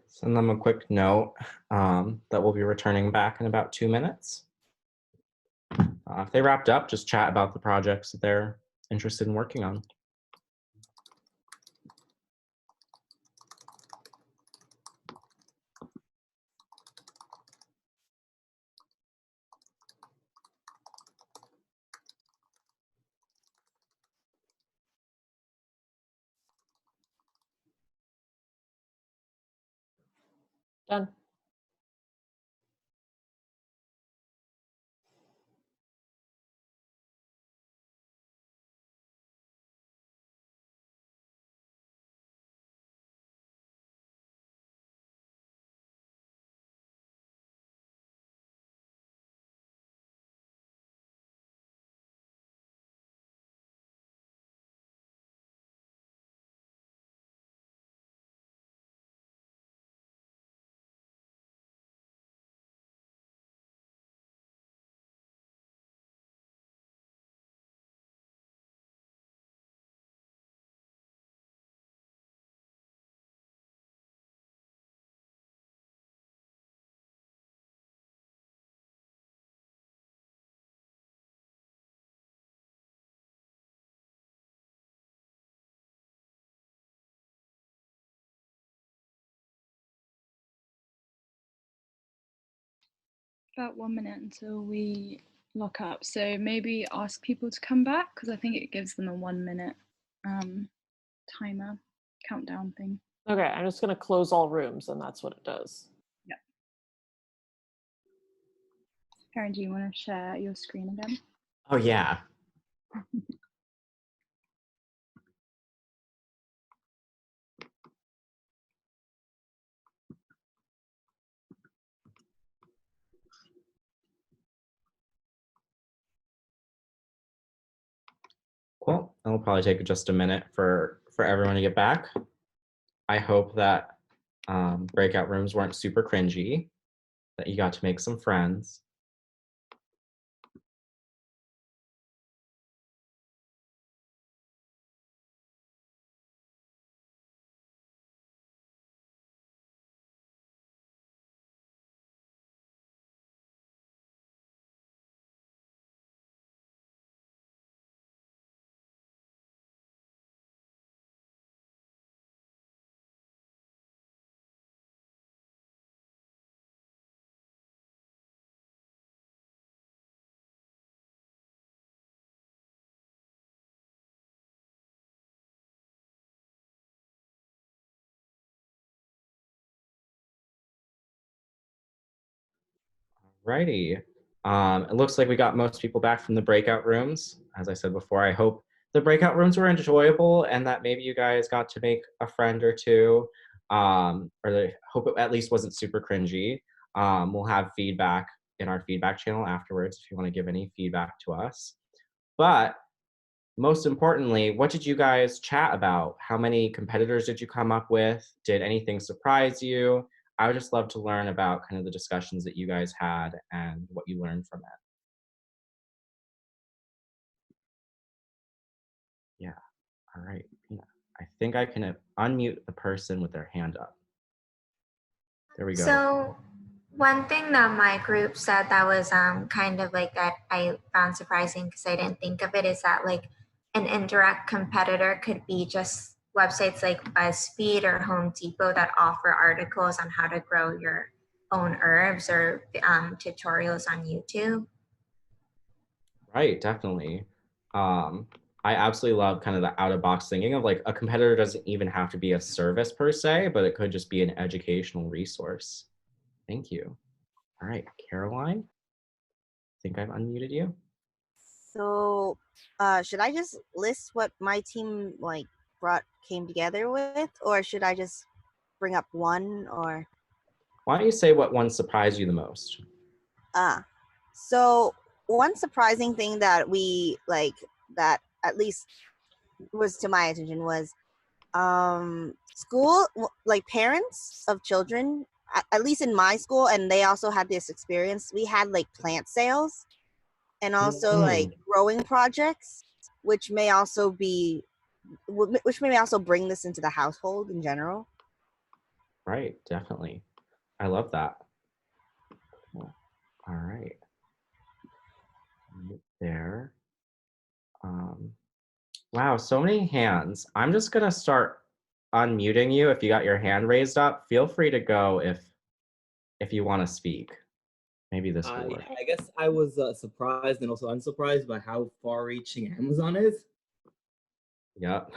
Send them a quick note that we'll be returning back in about 2 minutes. If they wrapped up, just chat about the projects that they're interested in working on. Done. About 1 minute until we lock up. So maybe ask people to come back because I think it gives them a 1 minute timer countdown thing. Okay, I'm just going to close all rooms and that's what it does. Yeah. Perrin, do you want to share your screen again? Oh, yeah. Cool. It'll probably take just a minute for everyone to get back. I hope that breakout rooms weren't super cringy. that you got to make some friends. Righty. It looks like we got most people back from the breakout rooms. As I said before, I hope the breakout rooms were enjoyable and that maybe you guys got to make a friend or two. Or I hope it at least wasn't super cringy. We'll have feedback in our feedback channel afterwards if you want to give any feedback to us. But most importantly, what did you guys chat about? How many competitors did you come up with? Did anything surprise you? I would just love to learn about kind of the discussions that you guys had and what you learned from it. Yeah, all right. Yeah. I think I can unmute the person with their hand up. There we go. So one thing that my group said that was kind of like that I found surprising because I didn't think of it is that like an indirect competitor could be just websites like BuzzFeed or Home Depot that offer articles on how to grow your own herbs or tutorials on YouTube. Right, definitely. I absolutely love kind of the out-of-box thinking of like a competitor doesn't even have to be a service per se, but it could just be an educational resource. Thank you. All right, Caroline, I think I've unmuted you. So, should I just list what my team like came together with, or should I just bring up one? Or why don't you say what one surprised you the most? So one surprising thing that we like that at least was to my attention was school, like parents of children, at least in my school, and they also had this experience. We had like plant sales and also like growing projects, which may also be which may also bring this into the household in general. Right, definitely. I love that. Cool. All right. There. Wow, so many hands. I'm just gonna start unmuting you. If you got your hand raised up, feel free to go if you want to speak. Maybe this will work. I guess I was surprised and also unsurprised by how far-reaching Amazon is. Yep.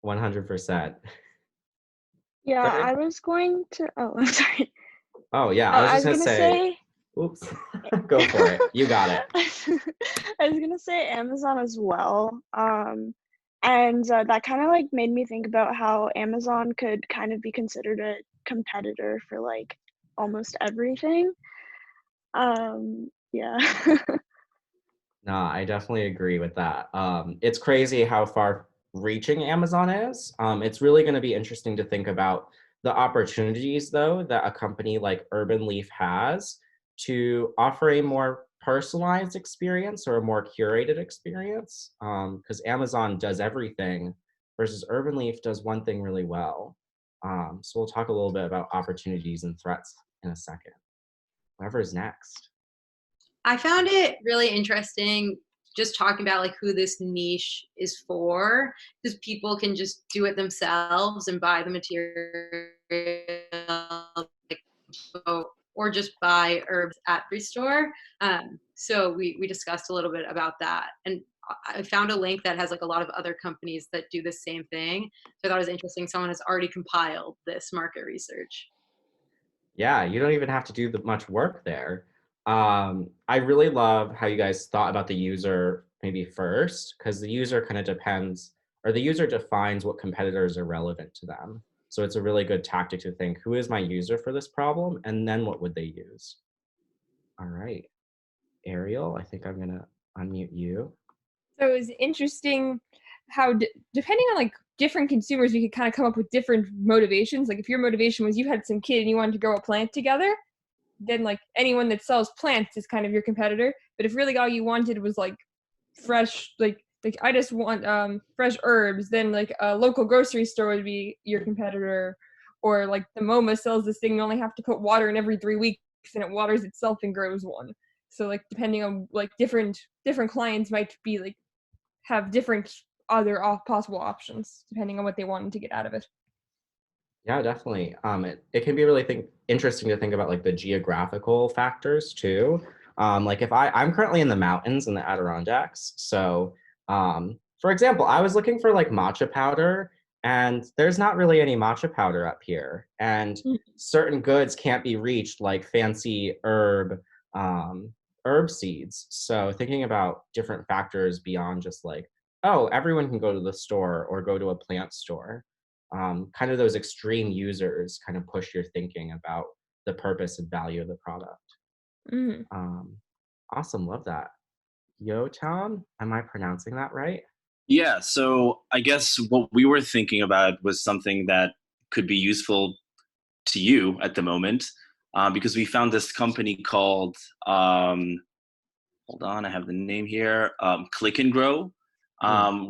100%. Yeah, Sorry? I was going to. Oh, I'm sorry. Oh yeah, I was just gonna say. Oops. Go for it. You got it. I was gonna say Amazon as well. And that kind of like made me think about how Amazon could kind of be considered a competitor for like almost everything. Yeah. No, I definitely agree with that. It's crazy how far reaching Amazon is. It's really going to be interesting to think about the opportunities, though, that a company like Urban Leaf has to offer a more personalized experience or a more curated experience. Because Amazon does everything versus Urban Leaf does one thing really well. So we'll talk a little bit about opportunities and threats in a second. Whoever's next. I found it really interesting just talking about like who this niche is for, because people can just do it themselves and buy the material, like, or just buy herbs at the store. So we discussed a little bit about that, and I found a link that has like a lot of other companies that do the same thing. So I thought it was interesting. Someone has already compiled this market research. Yeah, you don't even have to do much work there. I really love how you guys thought about the user maybe first, because the user kind of depends, or the user defines what competitors are relevant to them. So it's a really good tactic to think, who is my user for this problem? And then what would they use? All right, Ariel, I think I'm gonna unmute you. So it was interesting how depending on like different consumers, we could kind of come up with different motivations. Like if your motivation was you had some kid and you wanted to grow a plant together, then like anyone that sells plants is kind of your competitor. But if really all you wanted was like fresh, like I just want fresh herbs, then like a local grocery store would be your competitor. Or like the MoMA sells this thing, you only have to put water in every 3 weeks and it waters itself and grows one. So like depending on like different clients might be like have different other possible options depending on what they wanted to get out of it. Yeah, definitely. It can be really interesting to think about like the geographical factors too. Like if I'm currently in the mountains in the Adirondacks. So for example, I was looking for like matcha powder and there's not really any matcha powder up here. And certain goods can't be reached like fancy herb seeds. So thinking about different factors beyond just like, oh, everyone can go to the store or go to a plant store. Kind of those extreme users kind of push your thinking about the purpose and value of the product. Awesome, love that. Yotam, am I pronouncing that right? Yeah, so I guess what we were thinking about was something that could be useful to you at the moment, because we found this company called, hold on, I have the name here, Click and Grow,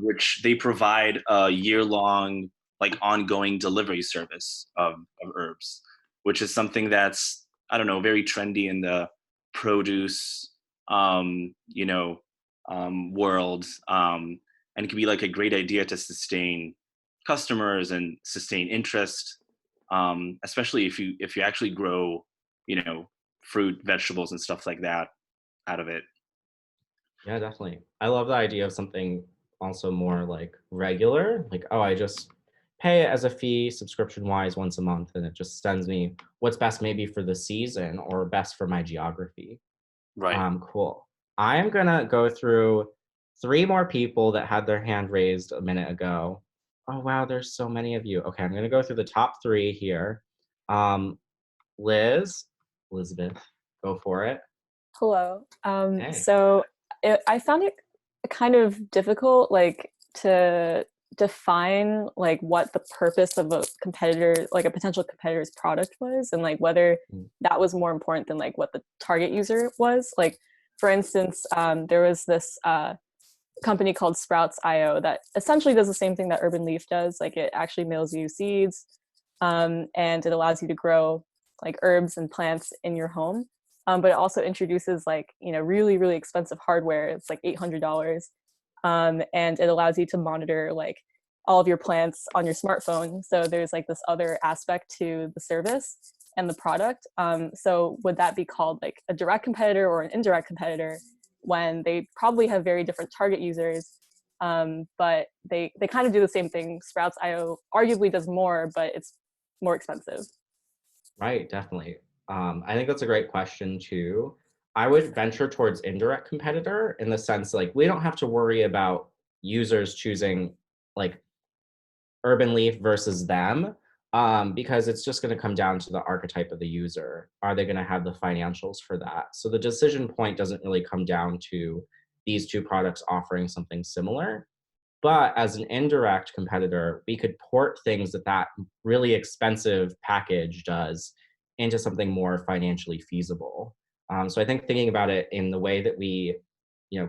which they provide a year-long like ongoing delivery service of herbs, which is something that's, I don't know, very trendy in the produce, world. And it can be like a great idea to sustain customers and sustain interest, especially if you actually grow, fruit, vegetables and stuff like that out of it. Yeah, definitely. I love the idea of something also more like regular, like, oh, I just pay it as a fee subscription wise once a month and it just sends me what's best maybe for the season or best for my geography. Right. Cool. I am gonna go through 3 more people that had their hand raised a minute ago. Oh wow, there's so many of you. Okay, I'm gonna go through the top 3 here. Elizabeth, go for it. Hello. Hey. So I found it kind of difficult, like, to define like what the purpose of a competitor, like a potential competitor's product was, and like whether that was more important than like what the target user was. Like, for instance, there was this company called Sprouts.io that essentially does the same thing that Urban Leaf does. Like, it actually mails you seeds, and it allows you to grow like herbs and plants in your home. But it also introduces like, really, really expensive hardware. It's like $800. And it allows you to monitor like all of your plants on your smartphone. So there's like this other aspect to the service and the product. So would that be called like a direct competitor or an indirect competitor when they probably have very different target users, but they kind of do the same thing? Sprouts.io arguably does more, but it's more expensive. Right, definitely. I think that's a great question too. I would venture towards indirect competitor in the sense like we don't have to worry about users choosing like Urban Leaf versus them, because it's just going to come down to the archetype of the user. Are they going to have the financials for that? So the decision point doesn't really come down to these 2 products offering something similar. But as an indirect competitor, we could port things that really expensive package does into something more financially feasible. So I think thinking about it in the way that we,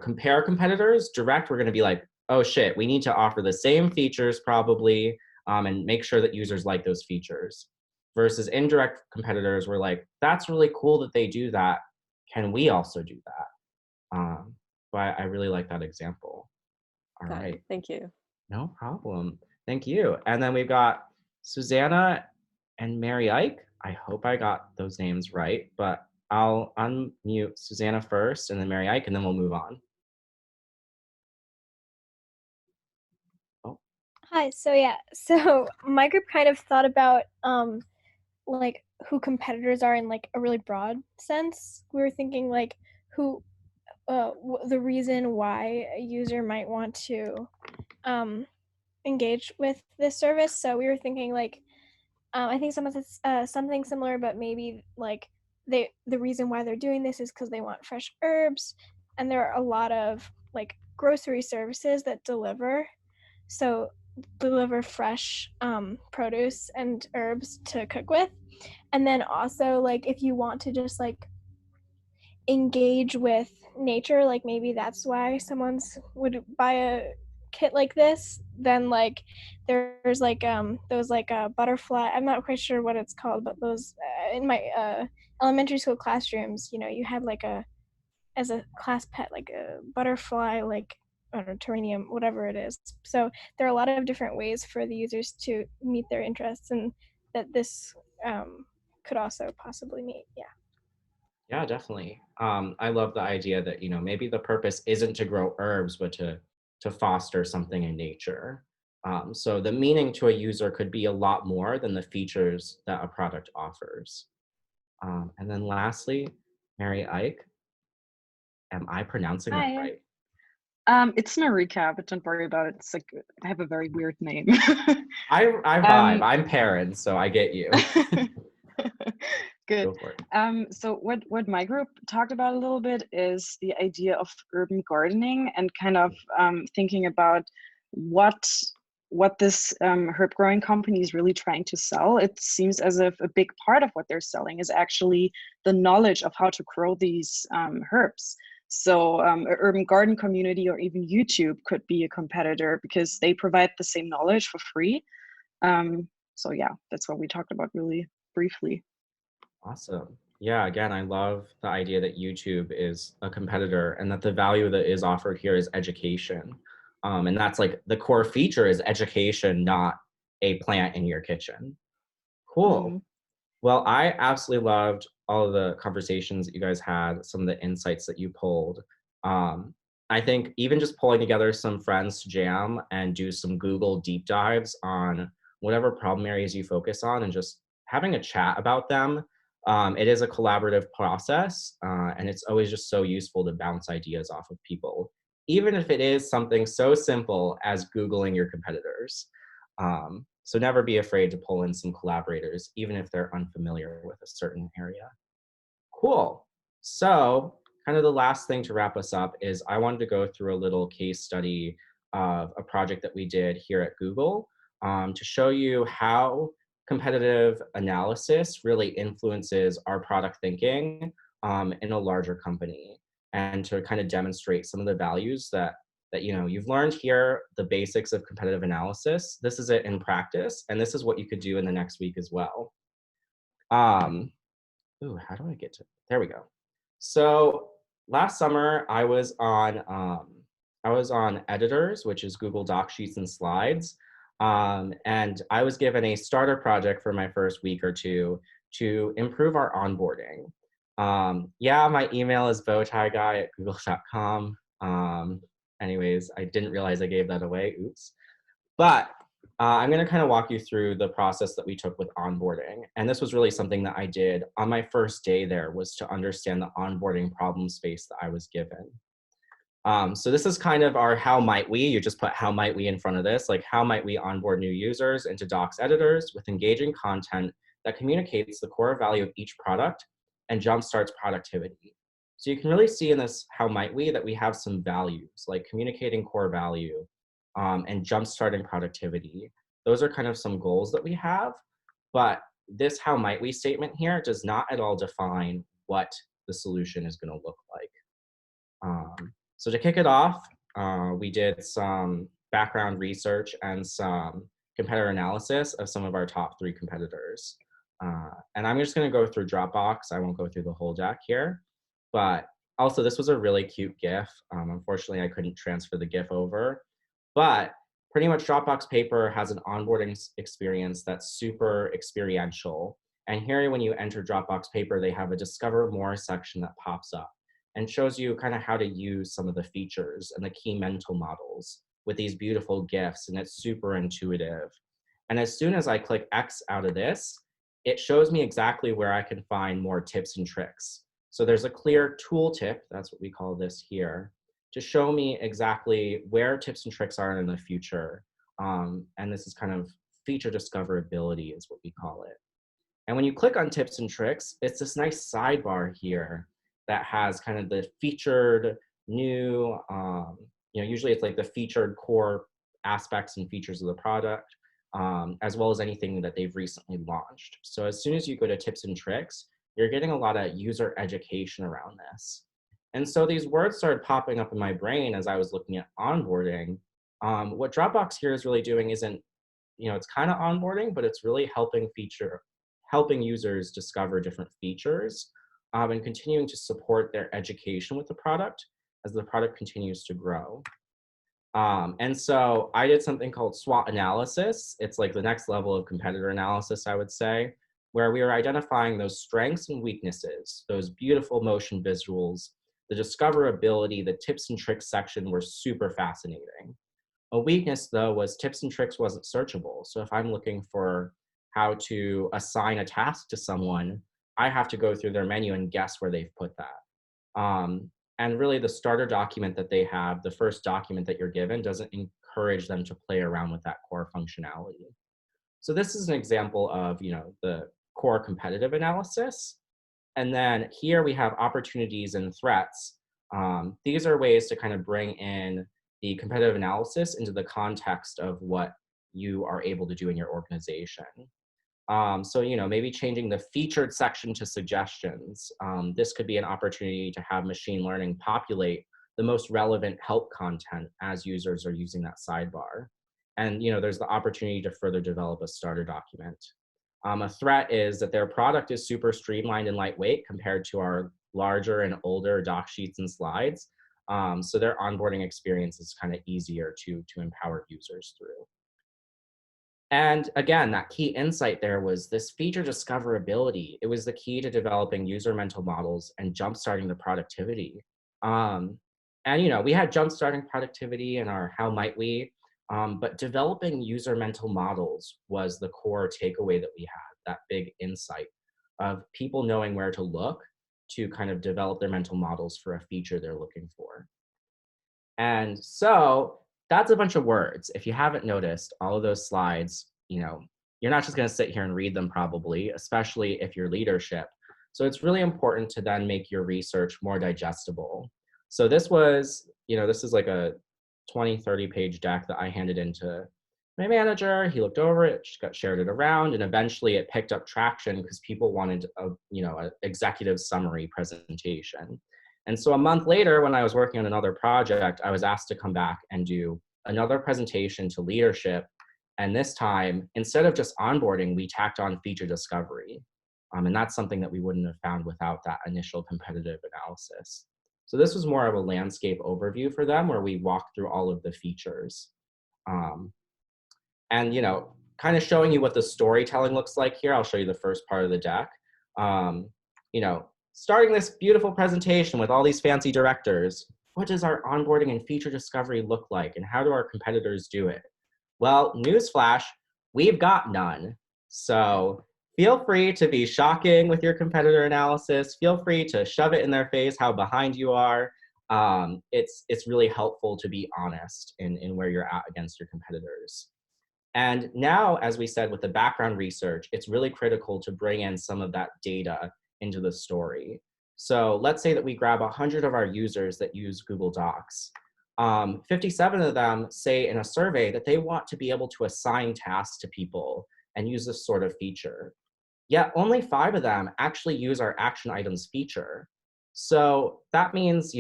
compare competitors, direct, we're going to be like, oh shit, we need to offer the same features probably, and make sure that users like those features. Versus indirect competitors, we're like, that's really cool that they do that. Can we also do that? But I really like that example. All right. Thank you. No problem. Thank you. And then we've got Susanna and Mary Ike. I hope I got those names right, but I'll unmute Susanna first and then Mary Ike, and then we'll move on. Oh. Hi, so my group kind of thought about like who competitors are in like a really broad sense. We were thinking like who the reason why a user might want to engage with this service. So we were thinking like I think some of it's something similar, but maybe like the reason why they're doing this is because they want fresh herbs, and there are a lot of like grocery services that deliver so deliver fresh produce and herbs to cook with. And then also, like, if you want to just like engage with nature, like maybe that's why someone's would buy a kit like this, then like there's like those like butterfly, I'm not quite sure what it's called, but those in my elementary school classrooms, you know, you had like a, as a class pet, like a butterfly, like, I don't know, terrarium, whatever it is. So there are a lot of different ways for the users to meet their interests, and that this could also possibly meet. Yeah. Yeah, definitely. I love the idea that, you know, maybe the purpose isn't to grow herbs, but to foster something in nature. So the meaning to a user could be a lot more than the features that a product offers. And then lastly, Mary Ike, am I pronouncing that Hi. right? It's Marika, but don't worry about it. It's like I have a very weird name. I vibe. I'm Perrin, so I get you. Good. Go for it. So what my group talked about a little bit is the idea of urban gardening and kind of thinking about what this herb growing company is really trying to sell. It seems as if a big part of what they're selling is actually the knowledge of how to grow these herbs. So an urban garden community or even YouTube could be a competitor because they provide the same knowledge for free. So yeah, that's what we talked about really briefly. Awesome. Yeah, again, I love the idea that YouTube is a competitor and that the value that is offered here is education. And that's like the core feature is education, not a plant in your kitchen. Cool. Well, I absolutely loved all of the conversations that you guys had, some of the insights that you pulled. I think even just pulling together some friends to jam and do some Google deep dives on whatever problem areas you focus on and just having a chat about them. It is a collaborative process, and it's always just so useful to bounce ideas off of people, even if it is something so simple as Googling your competitors. So never be afraid to pull in some collaborators, even if they're unfamiliar with a certain area. Cool. So kind of the last thing to wrap us up is I wanted to go through a little case study of a project that we did here at Google to show you how competitive analysis really influences our product thinking in a larger company, and to kind of demonstrate some of the values that you know you've learned here, the basics of competitive analysis. This is it in practice, and this is what you could do in the next week as well. Ooh, how do I get to, there we go. So last summer I was on Editors, which is Google Doc Sheets and Slides. And I was given a starter project for my first week or two to improve our onboarding. Yeah, my email is bowtieguy@google.com. Anyways, I didn't realize I gave that away, oops. But I'm gonna kind of walk you through the process that we took with onboarding. And this was really something that I did on my first day there, was to understand the onboarding problem space that I was given. So this is kind of our how might we, you just put how might we in front of this, like how might we onboard new users into Docs editors with engaging content that communicates the core value of each product and jumpstarts productivity. So you can really see in this how might we that we have some values, like communicating core value and jumpstarting productivity. Those are kind of some goals that we have, but this how might we statement here does not at all define what the solution is going to look like. So to kick it off, we did some background research and some competitor analysis of some of our top 3 competitors. And I'm just going to go through Dropbox. I won't go through the whole deck here. But also, this was a really cute GIF. Unfortunately, I couldn't transfer the GIF over. But pretty much Dropbox Paper has an onboarding experience that's super experiential. And here, when you enter Dropbox Paper, they have a Discover More section that pops up and shows you kind of how to use some of the features and the key mental models with these beautiful GIFs, and it's super intuitive. And as soon as I click X out of this, it shows me exactly where I can find more tips and tricks. So there's a clear tooltip, that's what we call this here, to show me exactly where tips and tricks are in the future. And this is kind of feature discoverability is what we call it. And when you click on tips and tricks, it's this nice sidebar here that has kind of the featured new, you know, usually it's like the featured core aspects and features of the product, as well as anything that they've recently launched. So as soon as you go to tips and tricks, you're getting a lot of user education around this. And so these words started popping up in my brain as I was looking at onboarding. What Dropbox here is really doing isn't, it's kind of onboarding, but it's really helping users discover different features and continuing to support their education with the product as the product continues to grow. And so I did something called SWOT analysis. It's like the next level of competitor analysis, I would say, where we were identifying those strengths and weaknesses, those beautiful motion visuals, the discoverability, the tips and tricks section were super fascinating. A weakness, though, was tips and tricks wasn't searchable. So if I'm looking for how to assign a task to someone, I have to go through their menu and guess where they've put that. And really the starter document that they have, the first document that you're given, doesn't encourage them to play around with that core functionality. So this is an example of, the core competitive analysis. And then here we have opportunities and threats. These are ways to kind of bring in the competitive analysis into the context of what you are able to do in your organization. So, maybe changing the featured section to suggestions. This could be an opportunity to have machine learning populate the most relevant help content as users are using that sidebar. And, there's the opportunity to further develop a starter document. A threat is that their product is super streamlined and lightweight compared to our larger and older doc sheets and slides. So their onboarding experience is kind of easier to empower users through. And again, that key insight there was this feature discoverability. It was the key to developing user mental models and jumpstarting the productivity. And we had jumpstarting productivity in our how might we, but developing user mental models was the core takeaway that we had, that big insight of people knowing where to look to kind of develop their mental models for a feature they're looking for. And so that's a bunch of words. If you haven't noticed, all of those slides, you're not just going to sit here and read them probably, especially if you're leadership. So it's really important to then make your research more digestible. So this was, this is like a 20, 30 page deck that I handed into my manager. He looked over it, shared it around, and eventually it picked up traction because people wanted an executive summary presentation. And so a month later, when I was working on another project, I was asked to come back and do another presentation to leadership. And this time, instead of just onboarding, we tacked on feature discovery. And that's something that we wouldn't have found without that initial competitive analysis. So this was more of a landscape overview for them where we walked through all of the features. And, kind of showing you what the storytelling looks like here. I'll show you the first part of the deck. Starting this beautiful presentation with all these fancy directors, what does our onboarding and feature discovery look like, and how do our competitors do it? Well, newsflash, we've got none. So feel free to be shocking with your competitor analysis. Feel free to shove it in their face how behind you are. It's really helpful to be honest in where you're at against your competitors. And now, as we said, with the background research, it's really critical to bring in some of that data into the story. So let's say that we grab 100 of our users that use Google Docs. 57 of them say in a survey that they want to be able to assign tasks to people and use this sort of feature. Yet only 5 of them actually use our action items feature. So that means,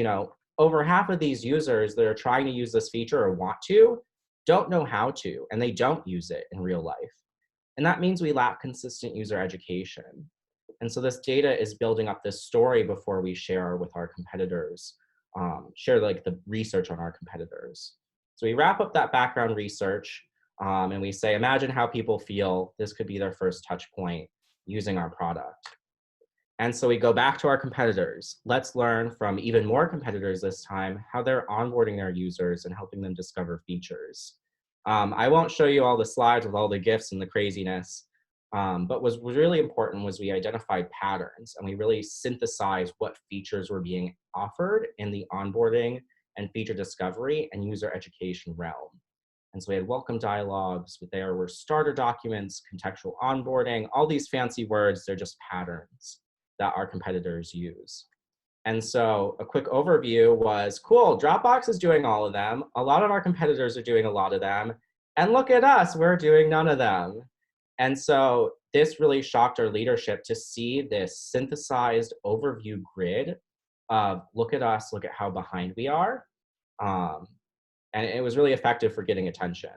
over half of these users that are trying to use this feature or want to, don't know how to, and they don't use it in real life. And that means we lack consistent user education. And so this data is building up this story before we share with our competitors, share like the research on our competitors. So we wrap up that background research and we say, imagine how people feel. This could be their first touch point using our product. And so we go back to our competitors. Let's learn from even more competitors this time how they're onboarding their users and helping them discover features. I won't show you all the slides with all the GIFs and the craziness, but what was really important was we identified patterns and we really synthesized what features were being offered in the onboarding and feature discovery and user education realm. And so we had welcome dialogues, but there were starter documents, contextual onboarding, all these fancy words, they're just patterns that our competitors use. And so a quick overview was, cool, Dropbox is doing all of them. A lot of our competitors are doing a lot of them. And look at us, we're doing none of them. And so this really shocked our leadership to see this synthesized overview grid of, look at us, look at how behind we are. And it was really effective for getting attention.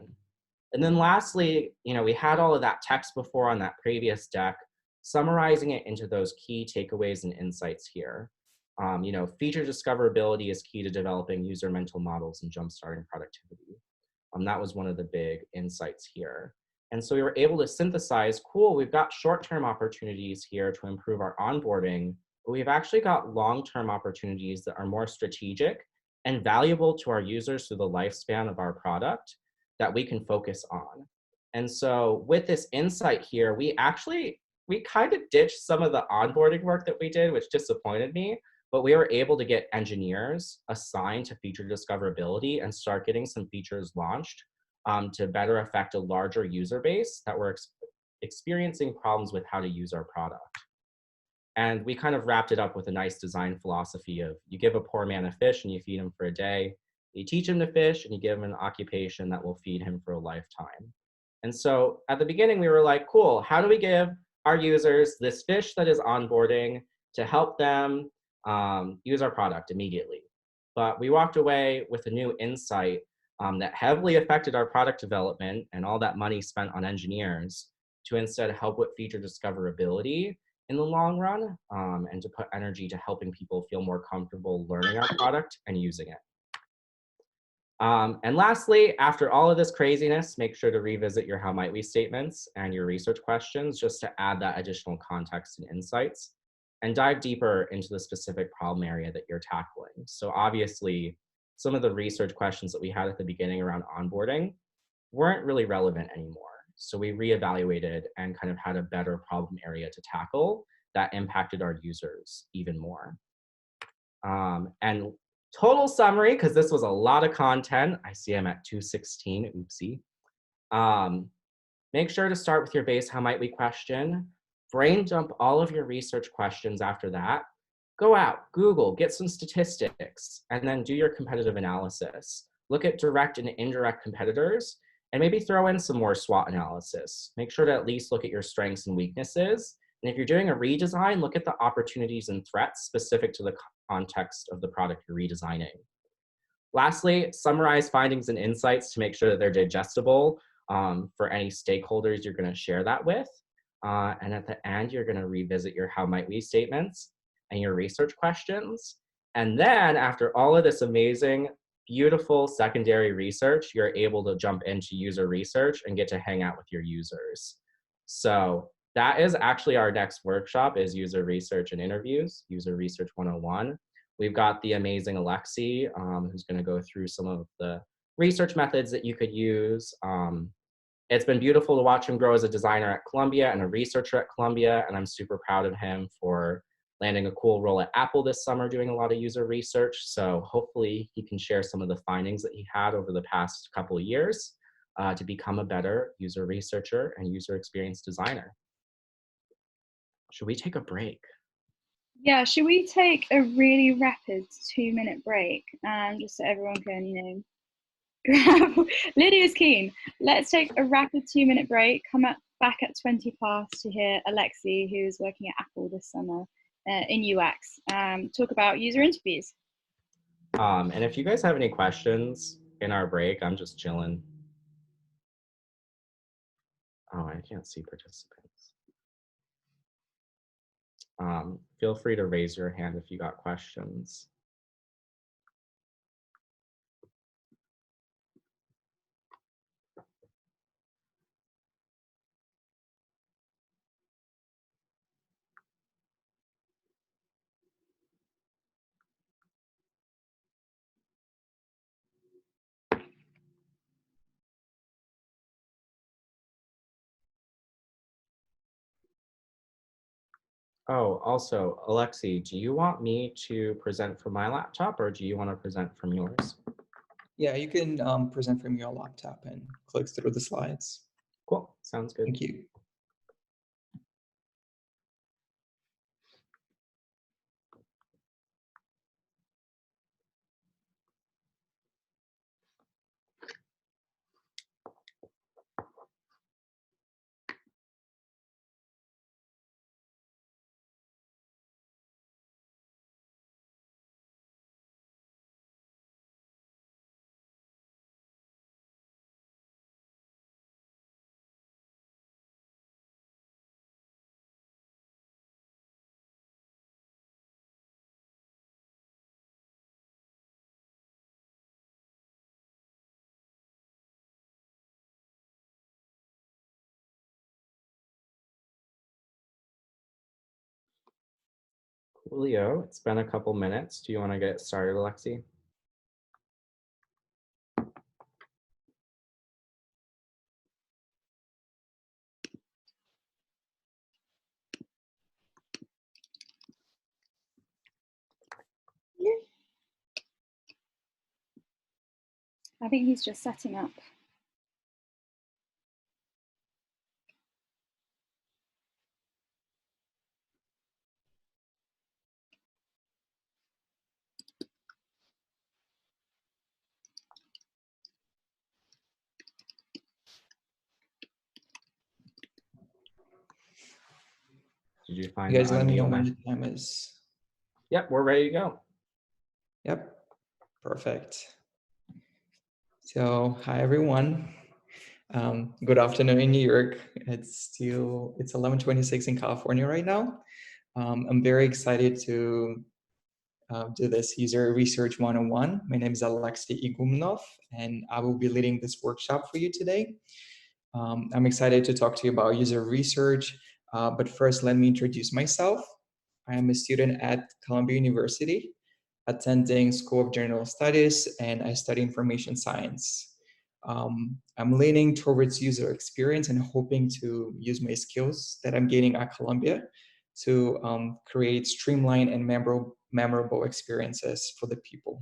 And then lastly, we had all of that text before on that previous deck, summarizing it into those key takeaways and insights here. Feature discoverability is key to developing user mental models and jumpstarting productivity. That was one of the big insights here. And so we were able to synthesize, cool, we've got short-term opportunities here to improve our onboarding, but we've actually got long-term opportunities that are more strategic and valuable to our users through the lifespan of our product that we can focus on. And so with this insight here, we kind of ditched some of the onboarding work that we did, which disappointed me, but we were able to get engineers assigned to feature discoverability and start getting some features launched to better affect a larger user base that were experiencing problems with how to use our product. And we kind of wrapped it up with a nice design philosophy of, you give a poor man a fish and you feed him for a day. You teach him to fish and you give him an occupation that will feed him for a lifetime. And so at the beginning, we were like, cool, how do we give our users this fish that is onboarding to help them use our product immediately? But we walked away with a new insight that heavily affected our product development and all that money spent on engineers to instead help with feature discoverability in the long run, and to put energy to helping people feel more comfortable learning our product and using it. And lastly, after all of this craziness, make sure to revisit your how might we statements and your research questions just to add that additional context and insights, and dive deeper into the specific problem area that you're tackling. So obviously, some of the research questions that we had at the beginning around onboarding weren't really relevant anymore. So we reevaluated and kind of had a better problem area to tackle that impacted our users even more. And total summary, because this was a lot of content. I see I'm at 2:16, oopsie. Make sure to start with your base how might we question. Brain dump all of your research questions after that. Go out, Google, get some statistics, and then do your competitive analysis. Look at direct and indirect competitors, and maybe throw in some more SWOT analysis. Make sure to at least look at your strengths and weaknesses. And if you're doing a redesign, look at the opportunities and threats specific to the context of the product you're redesigning. Lastly, summarize findings and insights to make sure that they're digestible for any stakeholders you're going to share that with. And at the end, you're going to revisit your how might we statements and your research questions. And then after all of this amazing, beautiful secondary research, you're able to jump into user research and get to hang out with your users. So that is actually our next workshop, is user research and interviews, user research 101. We've got the amazing Aleksei, who's going to go through some of the research methods that you could use. It's been beautiful to watch him grow as a designer at Columbia and a researcher at Columbia, and I'm super proud of him for landing a cool role at Apple this summer doing a lot of user research. So hopefully he can share some of the findings that he had over the past couple of years to become a better user researcher and user experience designer. Should we take a break? Yeah, should we take a really rapid 2-minute break? Just so everyone can, grab. Lydia's keen. Let's take a rapid 2-minute break, come back at 20 past to hear Aleksei, who's working at Apple this summer in UX, talk about user interviews. And if you guys have any questions in our break, I'm just chilling. Oh, I can't see participants. Feel free to raise your hand if you got questions. Oh, also, Aleksei, do you want me to present from my laptop or do you want to present from yours? Yeah, you can present from your laptop and click through the slides. Cool, sounds good. Thank you. Coolio. It's been a couple minutes. Do you want to get started, Aleksei? I think he's just setting up. Did you find You guys the let me know unmute when button? the time is. Yep, we're ready to go. Yep, perfect. So, hi everyone. Good afternoon in New York. It's 11:26 in California right now. I'm very excited to do this user research 101. My name is Aleksei Igumnov, and I will be leading this workshop for you today. I'm excited to talk to you about user research, but first let me introduce myself. I am a student at Columbia University, attending School of General Studies, and I study information science. I'm leaning towards user experience and hoping to use my skills that I'm gaining at Columbia to create streamlined and memorable experiences for the people.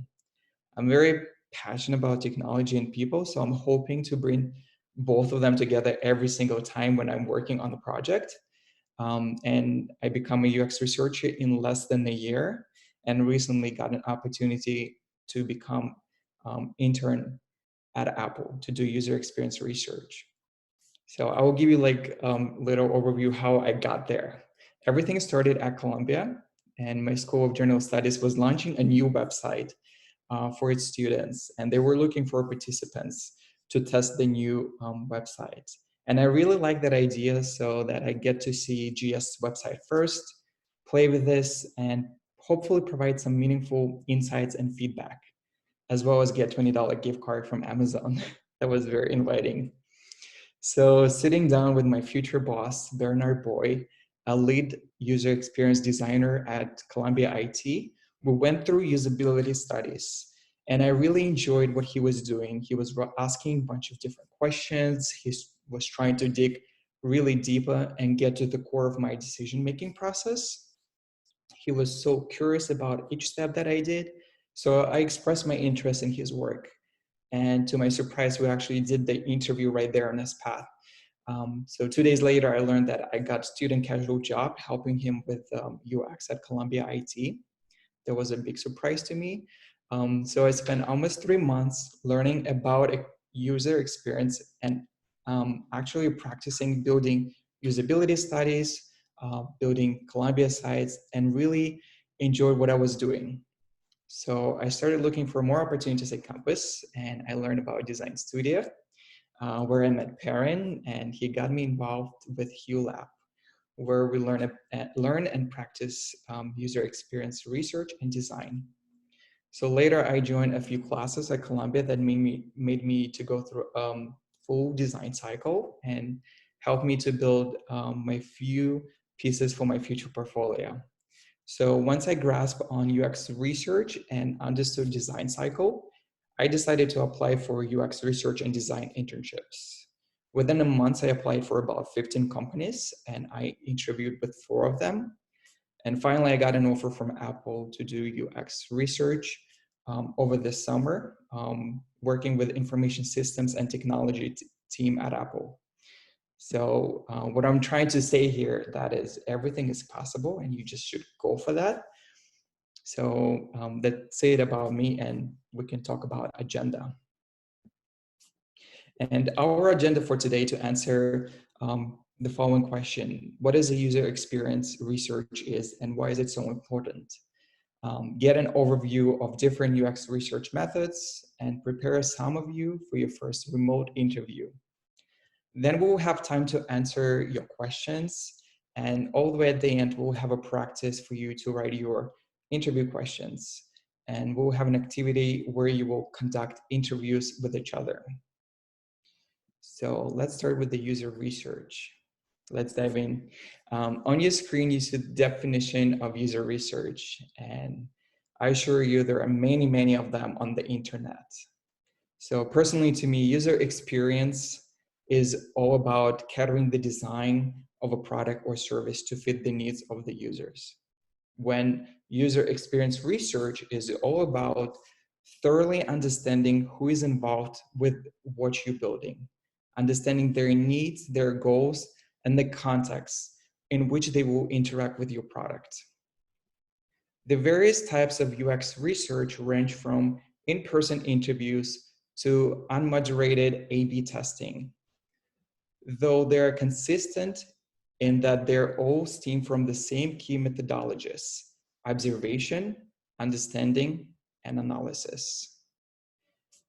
I'm very passionate about technology and people, so I'm hoping to bring both of them together every single time when I'm working on the project. And I become a UX researcher in less than a year, and recently got an opportunity to become intern at Apple to do user experience research. So I will give you like little overview how I got there. Everything started at Columbia, and my School of General Studies was launching a new website for its students, and they were looking for participants to test the new website. And I really like that idea, so that I get to see GS website first, play with this, and hopefully provide some meaningful insights and feedback, as well as get $20 gift card from Amazon. That was very inviting. So sitting down with my future boss, Bernard Boy, a lead user experience designer at Columbia IT, we went through usability studies. And I really enjoyed what he was doing. He was asking a bunch of different questions. He was trying to dig really deeper and get to the core of my decision-making process. He was so curious about each step that I did. So I expressed my interest in his work. And to my surprise, we actually did the interview right there on his path. So 2 days later, I learned that I got student casual job helping him with UX at Columbia IT. That was a big surprise to me. So I spent almost 3 months learning about a user experience and actually practicing building usability studies, building Columbia sites, and really enjoyed what I was doing. So I started looking for more opportunities at campus, and I learned about Design Studio, where I met Perrin, and he got me involved with Hue Lab, where we learn and practice user experience research and design. So later I joined a few classes at Columbia that made me to go through full design cycle and helped me to build my few pieces for my future portfolio. So once I grasped on UX research and understood design cycle, I decided to apply for UX research and design internships. Within a month, I applied for about 15 companies and I interviewed with 4 of them. And finally, I got an offer from Apple to do UX research over the summer, working with information systems and technology team at Apple. So what I'm trying to say here, that is everything is possible and you just should go for that. So that's it about me, and we can talk about agenda. And our agenda for today to answer the following question: what is a user experience research is and why is it so important? Get an overview of different UX research methods and prepare some of you for your first remote interview. Then we'll have time to answer your questions, and all the way at the end, we'll have a practice for you to write your interview questions. And we'll have an activity where you will conduct interviews with each other. So let's start with the user research. let's dive in. On your screen, you see the definition of user research, and I assure you there are many, many of them on the internet. So personally to me, user experience is all about catering the design of a product or service to fit the needs of the users. When user experience research is all about thoroughly understanding who is involved with what you're building, understanding their needs, their goals, and the context in which they will interact with your product. The various types of UX research range from in-person interviews to unmoderated A/B testing, though they're consistent in that they're all stem from the same key methodologies: observation, understanding, and analysis.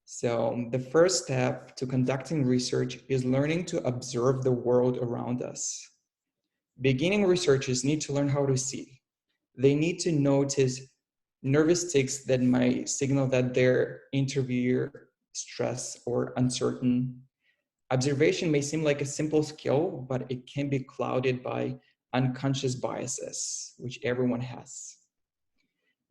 So the first step to conducting research is learning to observe the world around us. Beginning researchers need to learn how to see. They need to notice nervous tics that might signal that their interviewer stressed or uncertain. Observation may seem like a simple skill, but it can be clouded by unconscious biases, which everyone has.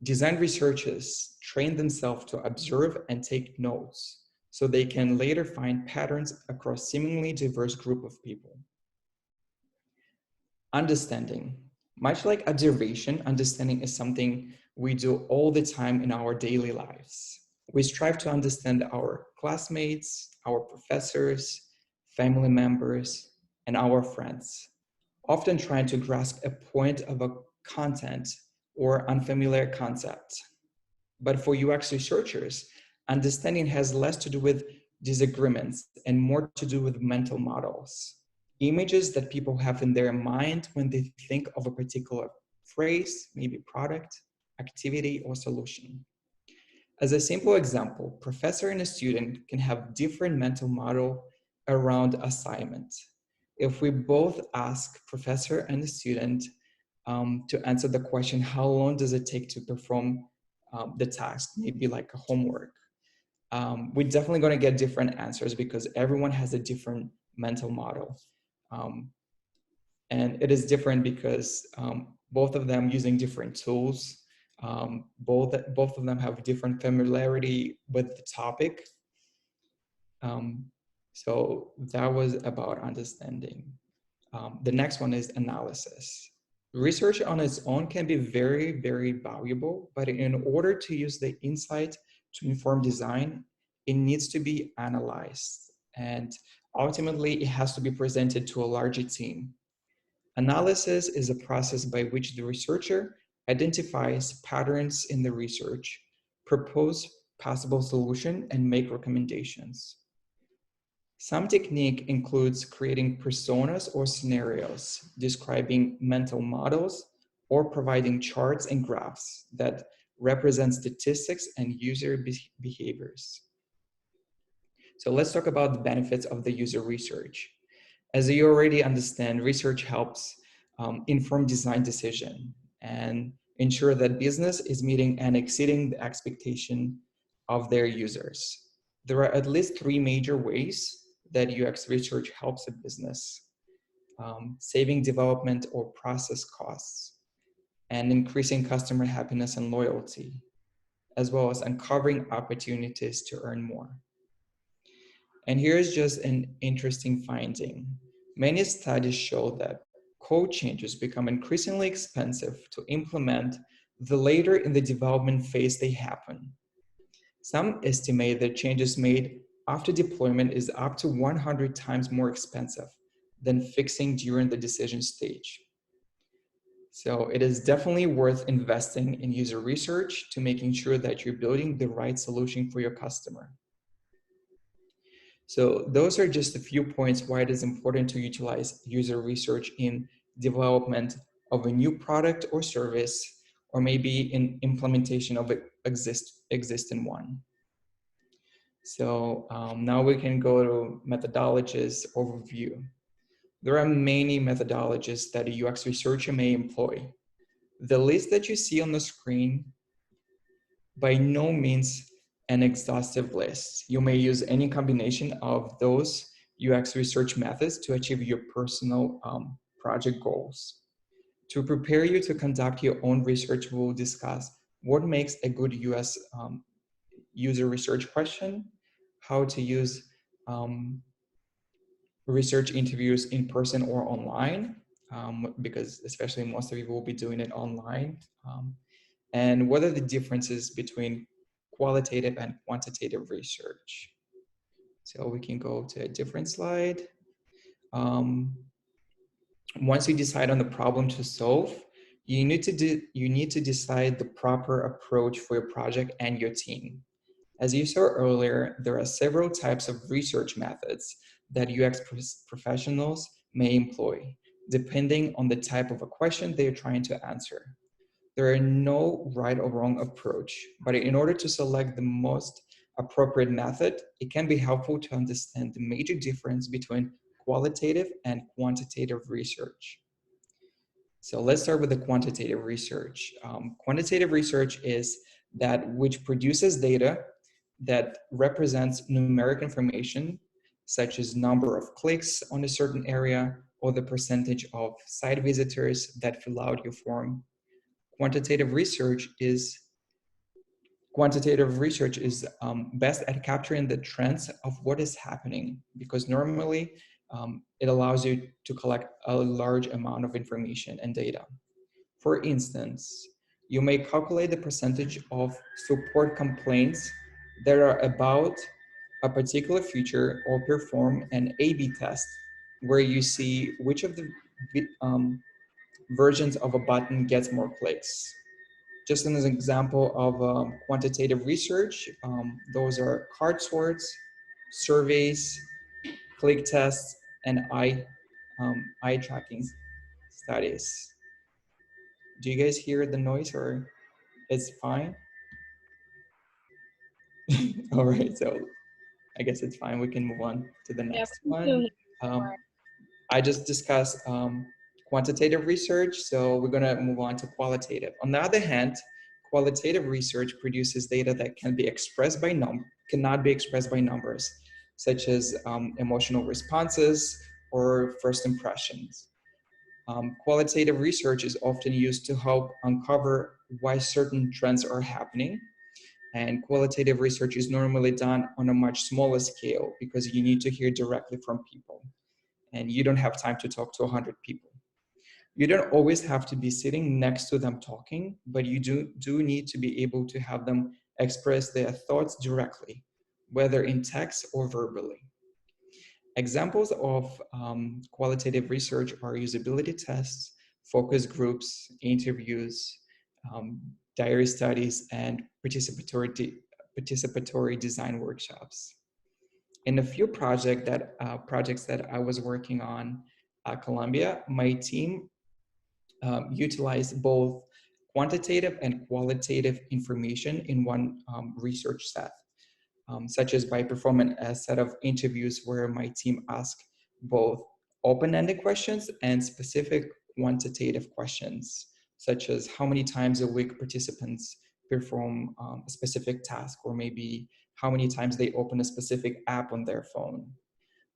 Design researchers train themselves to observe and take notes so they can later find patterns across seemingly diverse group of people. Understanding. Much like observation, understanding is something we do all the time in our daily lives. We strive to understand our classmates, our professors, family members, and our friends, often trying to grasp a point of a content or unfamiliar concept. But for UX researchers, understanding has less to do with disagreements and more to do with mental models. Images that people have in their mind when they think of a particular phrase, maybe product, activity, or solution. As a simple example, professor and a student can have different mental model around assignment. If we both ask professor and the student to answer the question, how long does it take to perform the task, maybe like a homework, we're definitely going to get different answers because everyone has a different mental model. And it is different because both of them using different tools, both of them have different familiarity with the topic. So that was about understanding. The next one is analysis. Research on its own can be very, very valuable, but in order to use the insight to inform design, it needs to be analyzed. And ultimately, it has to be presented to a larger team. Analysis is a process by which the researcher identifies patterns in the research, propose possible solution, and make recommendations. Some technique includes creating personas or scenarios, describing mental models, or providing charts and graphs that represent statistics and user behaviors. So let's talk about the benefits of the user research. As you already understand, research helps inform design decision and ensure that business is meeting and exceeding the expectation of their users. There are at least 3 major ways that UX research helps a business: saving development or process costs, and increasing customer happiness and loyalty, as well as uncovering opportunities to earn more. And here's just an interesting finding. Many studies show that code changes become increasingly expensive to implement the later in the development phase they happen. Some estimate that changes made after deployment is up to 100 times more expensive than fixing during the decision stage. So it is definitely worth investing in user research to making sure that you're building the right solution for your customer. So those are just a few points why it is important to utilize user research in development of a new product or service, or maybe in implementation of an existing one. So now we can go to methodologies overview. There are many methodologies that a UX researcher may employ. The list that you see on the screen by no means an exhaustive list. You may use any combination of those UX research methods to achieve your personal project goals. To prepare you to conduct your own research, we'll discuss what makes a good US user research question, how to use research interviews in person or online, because especially most of you will be doing it online, and what are the differences between qualitative and quantitative research. So we can go to a different slide. Once you decide on the problem to solve, you need to decide the proper approach for your project and your team. As you saw earlier, there are several types of research methods that UX professionals may employ, depending on the type of a question they are trying to answer. There are no right or wrong approach, but in order to select the most appropriate method, it can be helpful to understand the major difference between qualitative and quantitative research. So let's start with the quantitative research. Quantitative research is that which produces data that represents numeric information, such as number of clicks on a certain area or the percentage of site visitors that fill out your form. Quantitative research is best at capturing the trends of what is happening, because normally it allows you to collect a large amount of information and data. For instance, you may calculate the percentage of support complaints that are about a particular feature or perform an A/B test where you see which of the versions of a button gets more clicks. Just as an example of quantitative research, those are card sorts, surveys, click tests, and eye tracking studies. Do you guys hear the noise, or it's fine? All right, so I guess it's fine. We can move on to the next one. I just discussed quantitative research, so we're gonna move on to qualitative. On the other hand, qualitative research produces data that cannot be expressed by numbers, such as emotional responses or first impressions. Qualitative research is often used to help uncover why certain trends are happening. And qualitative research is normally done on a much smaller scale because you need to hear directly from people. And you don't have time to talk to 100 people. You don't always have to be sitting next to them talking, but you do need to be able to have them express their thoughts directly, whether in text or verbally. Examples of qualitative research are usability tests, focus groups, interviews, diary studies, and participatory design workshops. In a few projects that I was working on at Columbia, my team utilized both quantitative and qualitative information in one research set, such as by performing a set of interviews where my team asked both open-ended questions and specific quantitative questions, such as how many times a week participants perform a specific task, or maybe how many times they open a specific app on their phone.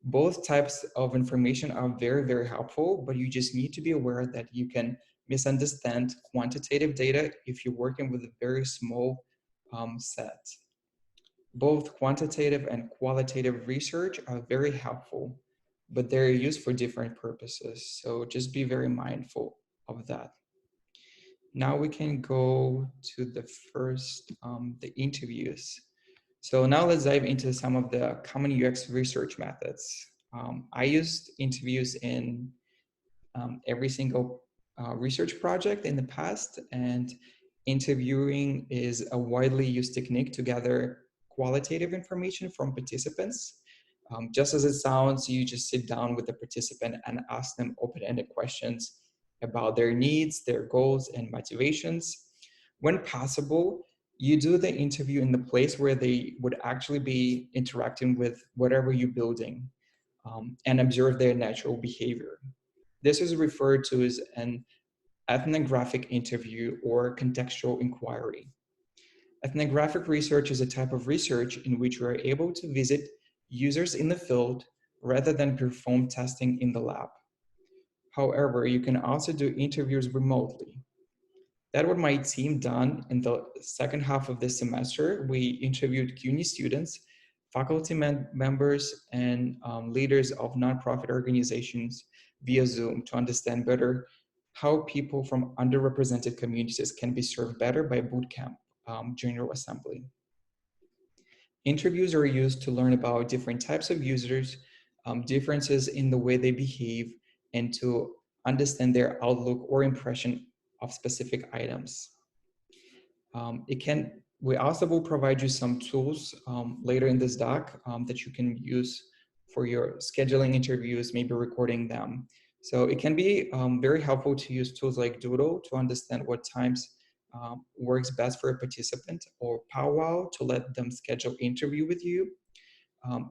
Both types of information are very, very helpful, but you just need to be aware that you can misunderstand quantitative data if you're working with a very small set. Both quantitative and qualitative research are very helpful, but they're used for different purposes. So just be very mindful of that. Now we can go to the first, the interviews. So now let's dive into some of the common UX research methods. I used interviews in every single research project in the past, and interviewing is a widely used technique to gather qualitative information from participants. Just as it sounds, you just sit down with the participant and ask them open-ended questions about their needs, their goals, and motivations. When possible, you do the interview in the place where they would actually be interacting with whatever you're building, and observe their natural behavior. This is referred to as an ethnographic interview or contextual inquiry. Ethnographic research is a type of research in which we are able to visit users in the field rather than perform testing in the lab. However, you can also do interviews remotely. That's what my team done in the second half of this semester. We interviewed CUNY students, faculty members, and leaders of nonprofit organizations via Zoom to understand better how people from underrepresented communities can be served better by bootcamp General Assembly. Interviews are used to learn about different types of users, differences in the way they behave, and to understand their outlook or impression of specific items. We also will provide you some tools later in this doc that you can use for your scheduling interviews, maybe recording them. So it can be very helpful to use tools like Doodle to understand what times works best for a participant, or Powwow to let them schedule interview with you.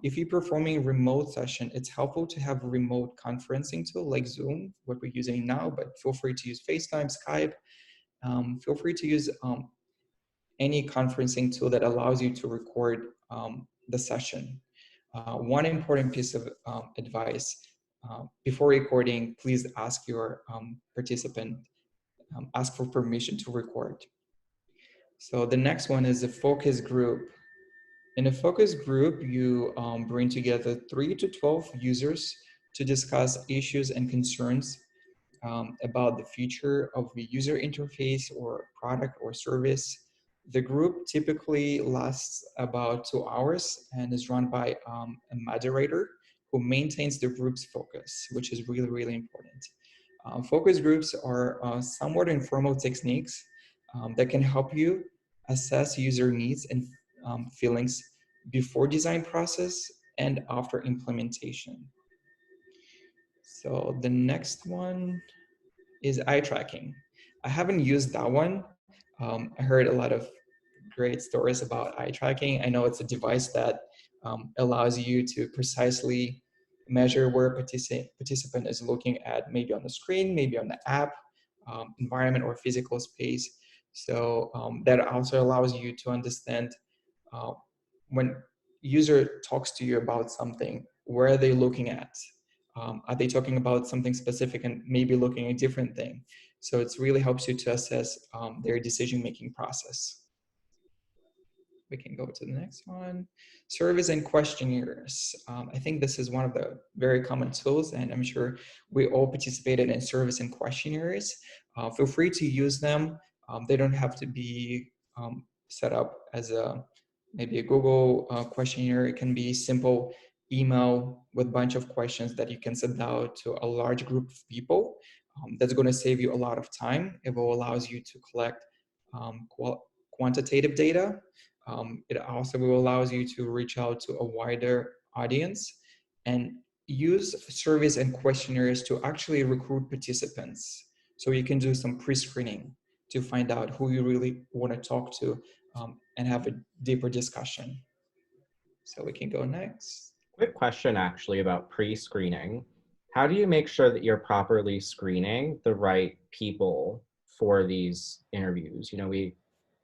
If you're performing a remote session, it's helpful to have a remote conferencing tool like Zoom, what we're using now, but feel free to use FaceTime, Skype. Feel free to use any conferencing tool that allows you to record the session. One important piece of advice, before recording, please ask your participant, ask for permission to record. So the next one is a focus group. In a focus group, you bring together 3 to 12 users to discuss issues and concerns about the future of the user interface or product or service. The group typically lasts about 2 hours and is run by a moderator who maintains the group's focus, which is really, really important. Focus groups are somewhat informal techniques that can help you assess user needs and feelings before design process and after implementation. So the next one is eye tracking. I haven't used that one. I heard a lot of great stories about eye tracking. I know it's a device that allows you to precisely measure where a participant is looking at, maybe on the screen, maybe on the app, environment, or physical space. So that also allows you to understand when user talks to you about something, where are they looking at? Are they talking about something specific and maybe looking at a different thing? So it really helps you to assess their decision-making process. We can go to the next one. Surveys and questionnaires. I think this is one of the very common tools, and I'm sure we all participated in surveys and questionnaires. Feel free to use them. They don't have to be set up as maybe a Google questionnaire. It can be simple email with a bunch of questions that you can send out to a large group of people. That's going to save you a lot of time. It will allow you to collect quantitative data. It also will allow you to reach out to a wider audience and use surveys and questionnaires to actually recruit participants. So you can do some pre-screening to find out who you really want to talk to and have a deeper discussion. So we can go next. Quick question actually about pre-screening. How do you make sure that you're properly screening the right people for these interviews? You know, we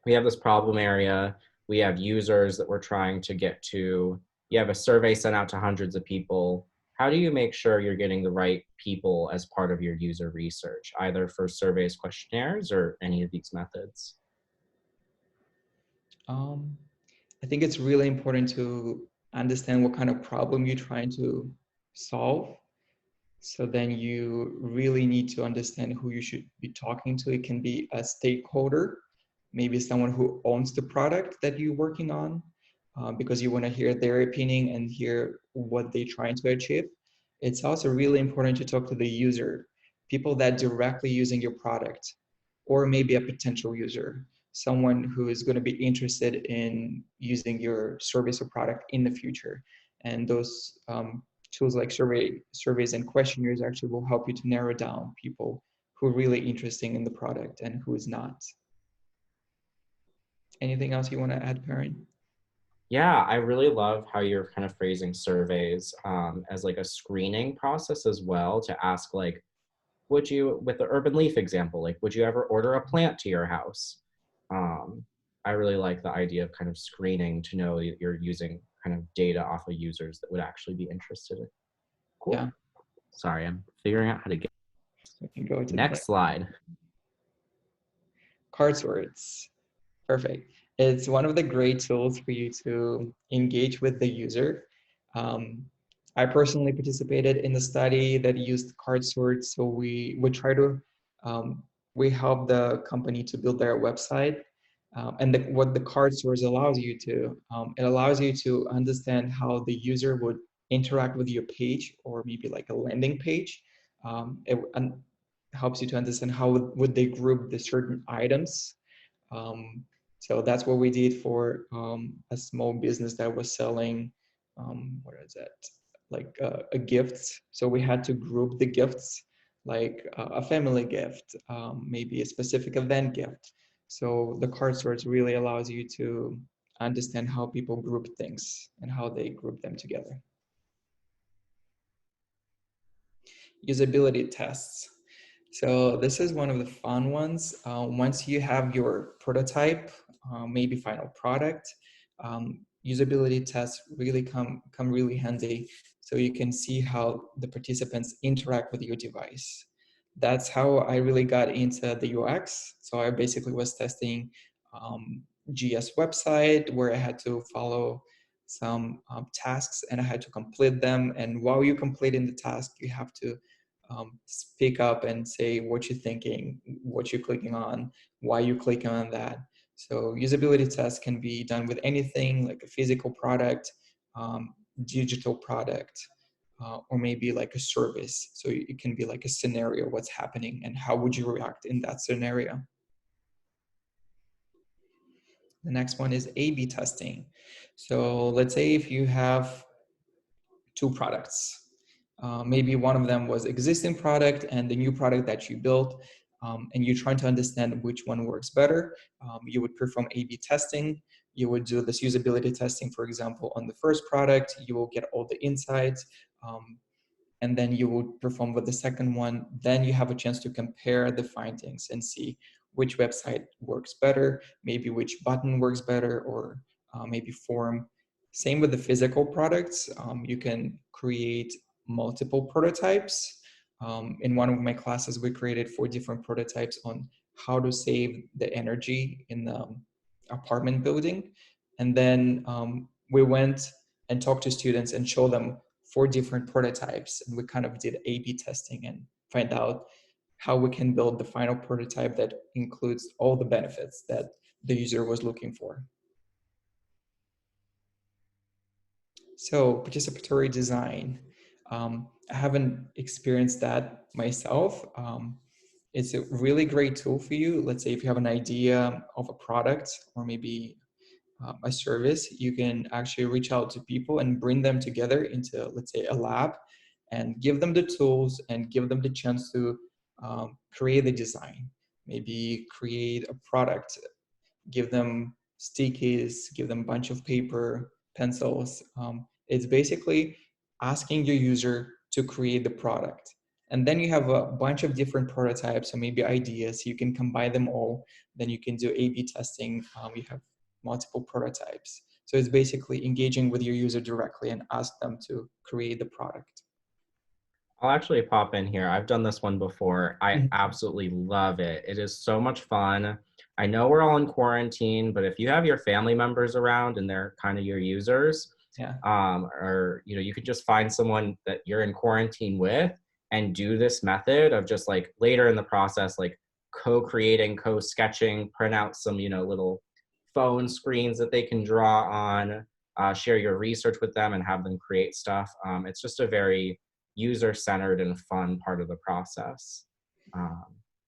have this problem area. We have users that we're trying to get to. You have a survey sent out to hundreds of people. How do you make sure you're getting the right people as part of your user research, either for surveys, questionnaires, or any of these methods? I think it's really important to understand what kind of problem you're trying to solve. So then you really need to understand who you should be talking to. It can be a stakeholder, maybe someone who owns the product that you're working on, because you want to hear their opinion and hear what they're trying to achieve. It's also really important to talk to the user, people that directly using your product, or maybe a potential user, someone who is going to be interested in using your service or product in the future. And those tools like surveys and questionnaires actually will help you to narrow down people who are really interested in the product and who is not. Anything else you want to add, Perrin? Yeah, I really love how you're kind of phrasing surveys as like a screening process as well, to ask like, would you, with the urban leaf example, like, would you ever order a plant to your house? I really like the idea of kind of screening to know that you're using kind of data off of users that would actually be interested Cool. Yeah. Sorry, I'm figuring out how to get. We can go to the Next slide. Card sorts. Perfect. It's one of the great tools for you to engage with the user. I personally participated in the study that used card sorts. So we would try to, we help the company to build their website. What the card source allows you to, it allows you to understand how the user would interact with your page, or maybe like a landing page. It helps you to understand how would they group the certain items. So that's what we did for a small business that was selling, what is that? Like a gift. So we had to group the gifts, like a family gift, maybe a specific event gift. So the card sorts really allows you to understand how people group things and how they group them together. Usability tests. So this is one of the fun ones. Once you have your prototype, maybe final product, usability tests really come really handy. So you can see how the participants interact with your device. That's how I really got into the UX. So I basically was testing GS website where I had to follow some tasks and I had to complete them. And while you're completing the task, you have to speak up and say what you're thinking, what you're clicking on, why you're clicking on that. So usability tests can be done with anything like a physical product, digital product, or maybe like a service. So it can be like a scenario, what's happening and how would you react in that scenario. The next one is A/B testing. So let's say if you have two products, maybe one of them was existing product and the new product that you built, and you're trying to understand which one works better. You would perform A/B testing. You would do this usability testing, for example, on the first product. You will get all the insights, and then you would perform with the second one. Then you have a chance to compare the findings and see which website works better, maybe which button works better, or maybe form. Same with the physical products. You can create multiple prototypes. In one of my classes, we created 4 different prototypes on how to save the energy in the apartment building. And then we went and talked to students and showed them 4 different prototypes. And we kind of did A/B testing and find out how we can build the final prototype that includes all the benefits that the user was looking for. So participatory design. I haven't experienced that myself. It's a really great tool for you. Let's say if you have an idea of a product or maybe a service, you can actually reach out to people and bring them together into, let's say, a lab and give them the tools and give them the chance to create the design, maybe create a product, give them stickies, give them a bunch of paper, pencils. It's basically asking your user to create the product. And then you have a bunch of different prototypes or maybe ideas. You can combine them all. Then you can do A/B testing. You have multiple prototypes. So it's basically engaging with your user directly and ask them to create the product. I'll actually pop in here. I've done this one before. I absolutely love it. It is so much fun. I know we're all in quarantine, but if you have your family members around and they're kind of your users, yeah, or you could just find someone that you're in quarantine with and do this method of just like later in the process, like co-creating, co-sketching, print out some little phone screens that they can draw on, share your research with them and have them create stuff. It's just a very user-centered and fun part of the process.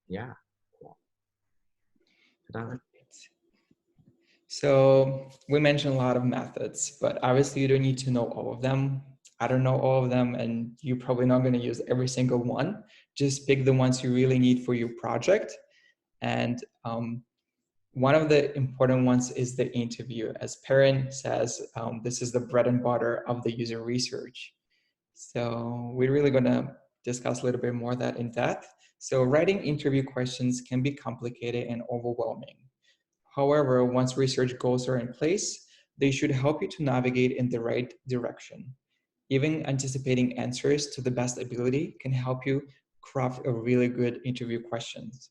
Yeah, cool. So we mentioned a lot of methods, but obviously you don't need to know all of them. I don't know all of them, and you're probably not going to use every single one. Just pick the ones you really need for your project. And one of the important ones is the interview. As Perrin says, this is the bread and butter of the user research. So we're really going to discuss a little bit more of that in depth. So writing interview questions can be complicated and overwhelming. However, once research goals are in place, they should help you to navigate in the right direction. Even anticipating answers to the best ability can help you craft a really good interview questions.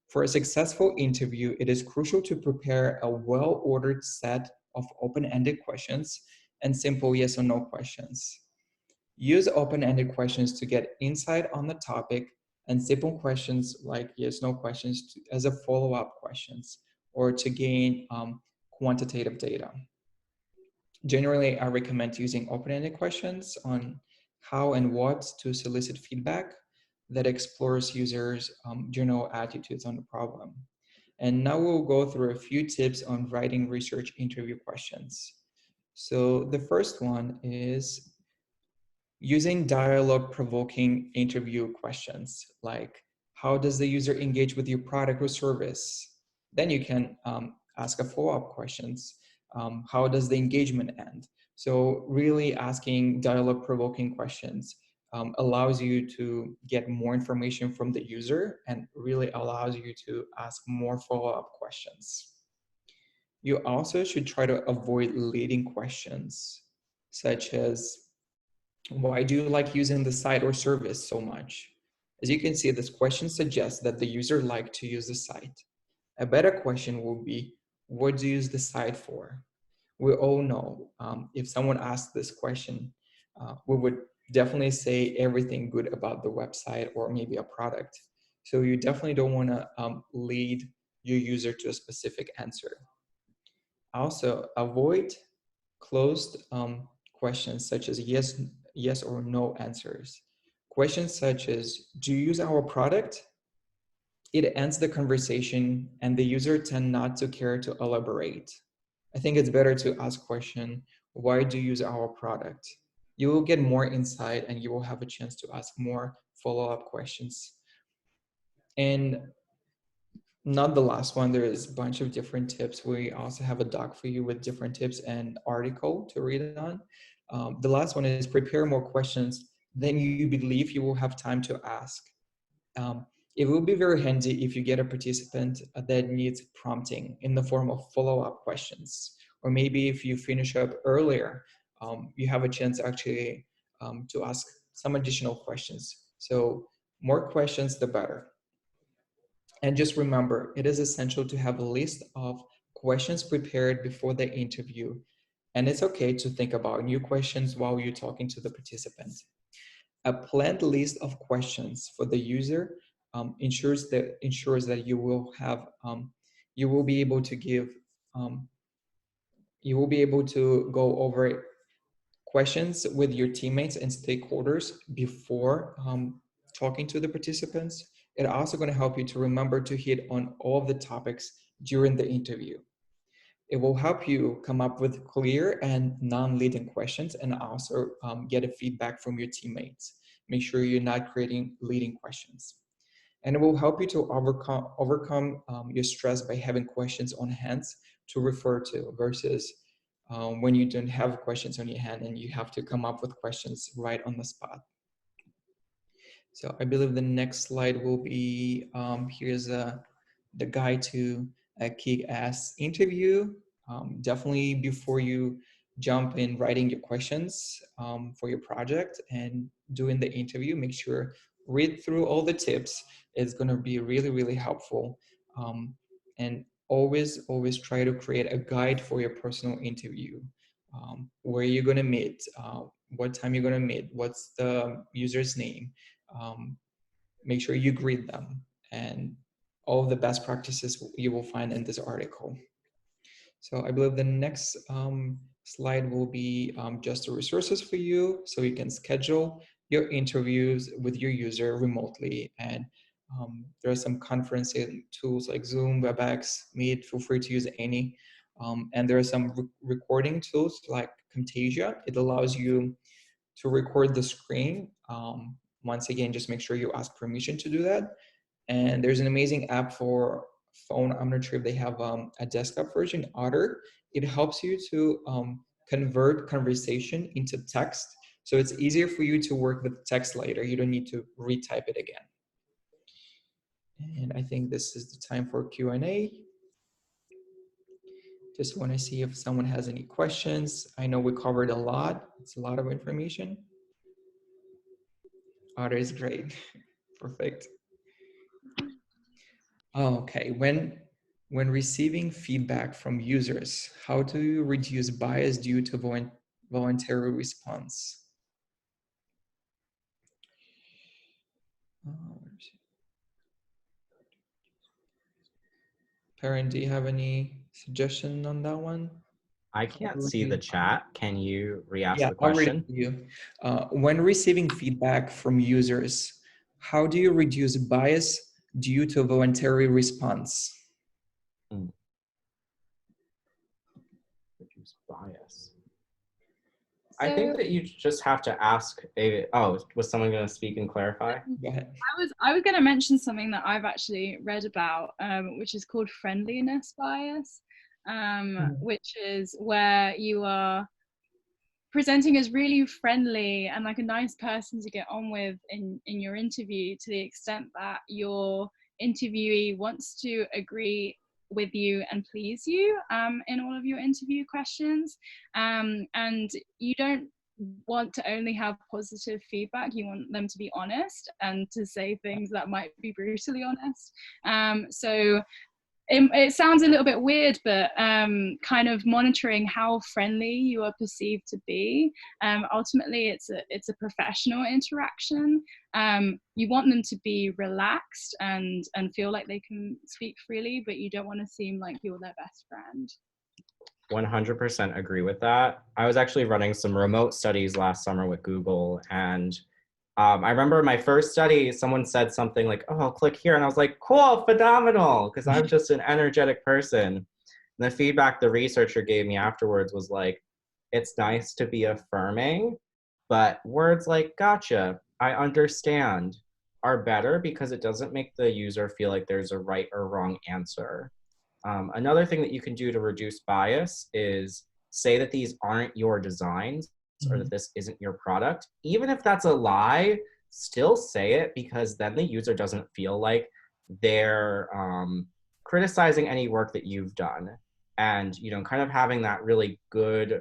For a successful interview, it is crucial to prepare a well-ordered set of open-ended questions and simple yes or no questions. Use open-ended questions to get insight on the topic, and simple questions like yes/no questions as a follow-up questions or to gain quantitative data. Generally, I recommend using open-ended questions on how and what to solicit feedback that explores users' general attitudes on the problem. And now we'll go through a few tips on writing research interview questions. So the first one is using dialogue-provoking interview questions, like how does the user engage with your product or service? Then you can ask a follow-up questions. How does the engagement end? So really asking dialogue-provoking questions allows you to get more information from the user and really allows you to ask more follow-up questions. You also should try to avoid leading questions, such as, why do you like using the site or service so much? As you can see, this question suggests that the user liked to use the site. A better question will be, what do you use the site for? We all know if someone asked this question, we would definitely say everything good about the website or maybe a product. So you definitely don't want to lead your user to a specific answer. Also, avoid closed questions such as yes or no answers. Questions such as, do you use our product? It ends the conversation and the user tend not to care to elaborate. I think it's better to ask question, why do you use our product? You will get more insight and you will have a chance to ask more follow-up questions. And not the last one, there is a bunch of different tips. We also have a doc for you with different tips and article to read on. The last one is prepare more questions than you believe you will have time to ask. It will be very handy if you get a participant that needs prompting in the form of follow-up questions. Or maybe if you finish up earlier, you have a chance actually to ask some additional questions. So more questions, the better. And just remember, it is essential to have a list of questions prepared before the interview. And it's okay to think about new questions while you're talking to the participant. A planned list of questions for the user ensures that you will have you will be able to give you will be able to go over questions with your teammates and stakeholders before talking to the participants. It's also going to help you to remember to hit on all of the topics during the interview. It will help you come up with clear and non-leading questions and also get a feedback from your teammates. Make sure you're not creating leading questions. And it will help you to overcome your stress by having questions on hand to refer to versus when you don't have questions on your hand and you have to come up with questions right on the spot. So I believe the next slide will be, here's the guide to a kick-ass interview. Definitely before you jump in writing your questions for your project and doing the interview, make sure read through all the tips. It's going to be really, really helpful. And always try to create a guide for your personal interview. Where you're going to meet, what time you're going to meet, what's the user's name. Make sure you greet them and all of the best practices you will find in this article. So I believe the next slide will be just the resources for you so you can schedule your interviews with your user remotely. And there are some conferencing tools like Zoom, WebEx, Meet, feel free to use any. And there are some recording tools like Camtasia. It allows you to record the screen. Once again, just make sure you ask permission to do that. And there's an amazing app for phone. I'm not sure if they have a desktop version, Otter. It helps you to convert conversation into text. So it's easier for you to work with text later. You don't need to retype it again. And I think this is the time for Q&A. Just want to see if someone has any questions. I know we covered a lot. It's a lot of information. Oh, that is great. Perfect. Okay, when receiving feedback from users, how do you reduce bias due to voluntary response? Perrin, do you have any suggestion on that one? I can't see the chat. Can you re-ask Yeah, the I'll read it question? to you. When receiving feedback from users, how do you reduce bias due to voluntary response? Reduce bias. I think that you just have to ask was someone going to speak and clarify? Go ahead. I was going to mention something that I've actually read about, which is called friendliness bias, which is where you are presenting as really friendly and like a nice person to get on with in your interview, to the extent that your interviewee wants to agree with you and please you in all of your interview questions, and you don't want to only have positive feedback. You want them to be honest and to say things that might be brutally honest. So it sounds a little bit weird, but kind of monitoring how friendly you are perceived to be. Ultimately, it's a professional interaction. You want them to be relaxed and feel like they can speak freely, but you don't want to seem like you're their best friend. 100% agree with that. I was actually running some remote studies last summer with Google, and I remember my first study, someone said something like, oh, I'll click here. And I was like, cool, phenomenal, because I'm just an energetic person. And the feedback the researcher gave me afterwards was like, it's nice to be affirming, but words like gotcha, I understand are better because it doesn't make the user feel like there's a right or wrong answer. Another thing that you can do to reduce bias is say that these aren't your designs, or that this isn't your product. Even if that's a lie, still say it, because then the user doesn't feel like they're criticizing any work that you've done. And, you know, kind of having that really good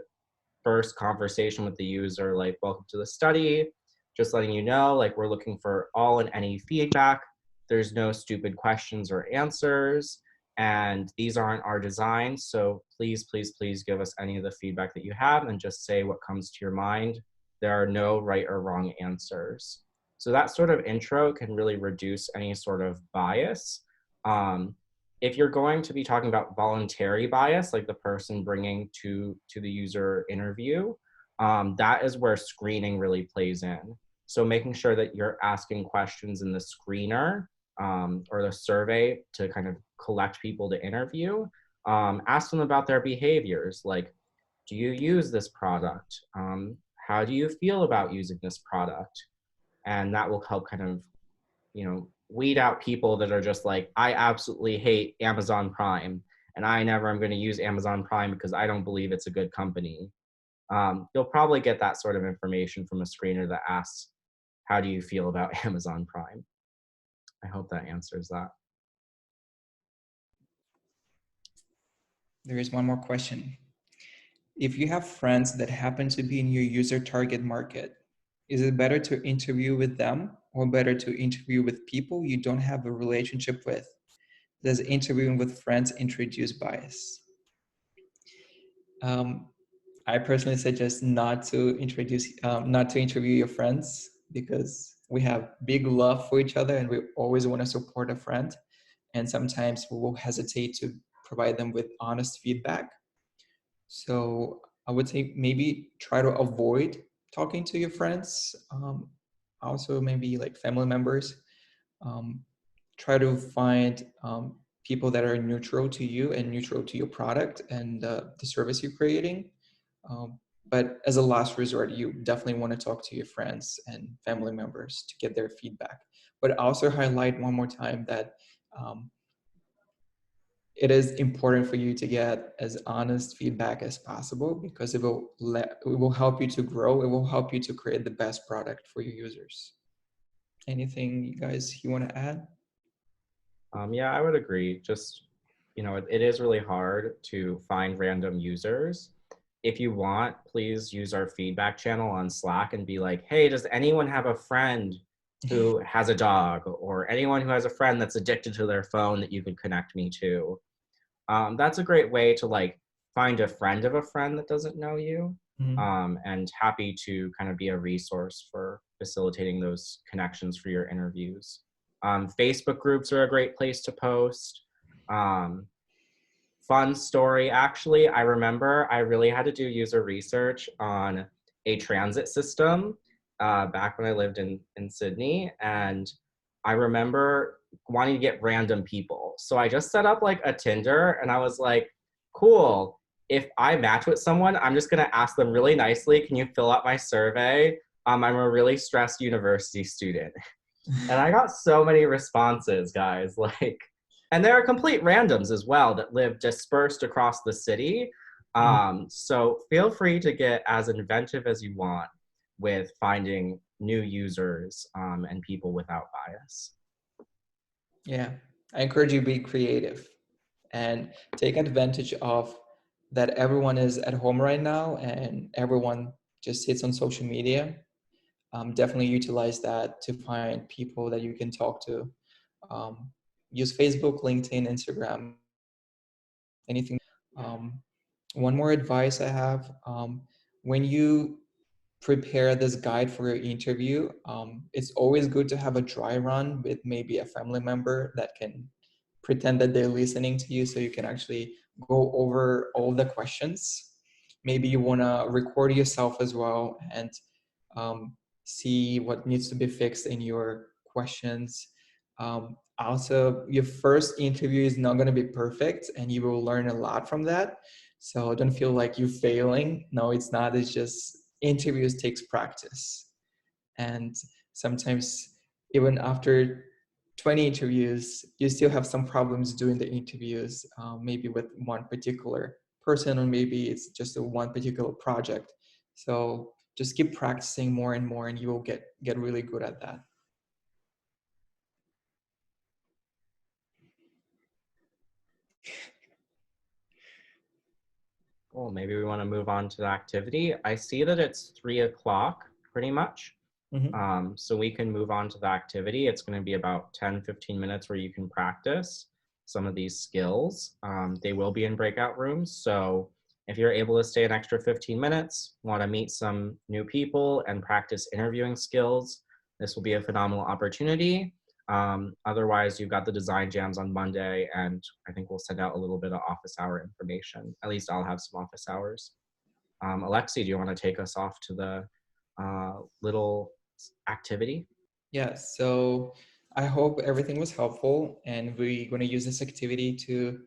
first conversation with the user, like, welcome to the study, just letting you know, like, we're looking for all and any feedback. There's no stupid questions or answers, and these aren't our designs, so please, please, please give us any of the feedback that you have and just say what comes to your mind. There are no right or wrong answers. So that sort of intro can really reduce any sort of bias. If you're going to be talking about voluntary bias, like the person bringing to the user interview, that is where screening really plays in. So making sure that you're asking questions in the screener or the survey to kind of collect people to interview. Ask them about their behaviors, like, do you use this product? How do you feel about using this product? And that will help kind of, you know, weed out people that are just like, I absolutely hate Amazon Prime, and I never am going to use Amazon Prime because I don't believe it's a good company. You'll probably get that sort of information from a screener that asks, how do you feel about Amazon Prime? I hope that answers that. There is one more question. If you have friends that happen to be in your user target market, is it better to interview with them or better to interview with people you don't have a relationship with? Does interviewing with friends introduce bias? I personally suggest not to interview your friends, because we have big love for each other and we always want to support a friend. And sometimes we will hesitate to provide them with honest feedback. So I would say maybe try to avoid talking to your friends. Also maybe like family members. Try to find people that are neutral to you and neutral to your product and the service you're creating. But as a last resort, you definitely want to talk to your friends and family members to get their feedback. But also highlight one more time that it is important for you to get as honest feedback as possible, because it will help you to grow. It will help you to create the best product for your users. Anything you guys want to add? Yeah, I would agree. Just you know, it is really hard to find random users. If you want, please use our feedback channel on Slack and be like, hey, does anyone have a friend who has a dog, or anyone who has a friend that's addicted to their phone that you could connect me to? That's a great way to like find a friend of a friend that doesn't know you. And happy to kind of be a resource for facilitating those connections for your interviews. Facebook groups are a great place to post. Fun story, actually, I remember I really had to do user research on a transit system back when I lived in Sydney. And I remember wanting to get random people. So I just set up like a Tinder and I was like, cool, if I match with someone, I'm just gonna ask them really nicely, can you fill out my survey? I'm a really stressed university student. And I got so many responses, guys, like, and there are complete randoms as well that live dispersed across the city. So feel free to get as inventive as you want with finding new users and people without bias. Yeah, I encourage you to be creative and take advantage of that everyone is at home right now and everyone just sits on social media. Definitely utilize that to find people that you can talk to. Use Facebook, LinkedIn, Instagram, anything. One more advice I have, when you prepare this guide for your interview, it's always good to have a dry run with maybe a family member that can pretend that they're listening to you so you can actually go over all the questions. Maybe you want to record yourself as well and see what needs to be fixed in your questions. Also, your first interview is not going to be perfect and you will learn a lot from that. So don't feel like you're failing. No, it's not. It's just interviews takes practice. And sometimes even after 20 interviews, you still have some problems doing the interviews, maybe with one particular person, or maybe it's just a one particular project. So just keep practicing more and more and you will get really good at that. Cool, maybe we want to move on to the activity. I see that it's 3 o'clock pretty much. So we can move on to the activity. It's going to be about 10-15 minutes where you can practice some of these skills. They will be in breakout rooms. So if you're able to stay an extra 15 minutes, want to meet some new people and practice interviewing skills, this will be a phenomenal opportunity. Otherwise, you've got the design jams on Monday, and I think we'll send out a little bit of office hour information. At least I'll have some office hours. Aleksei, do you want to take us off to the little activity? Yeah, so I hope everything was helpful, and we're going to use this activity to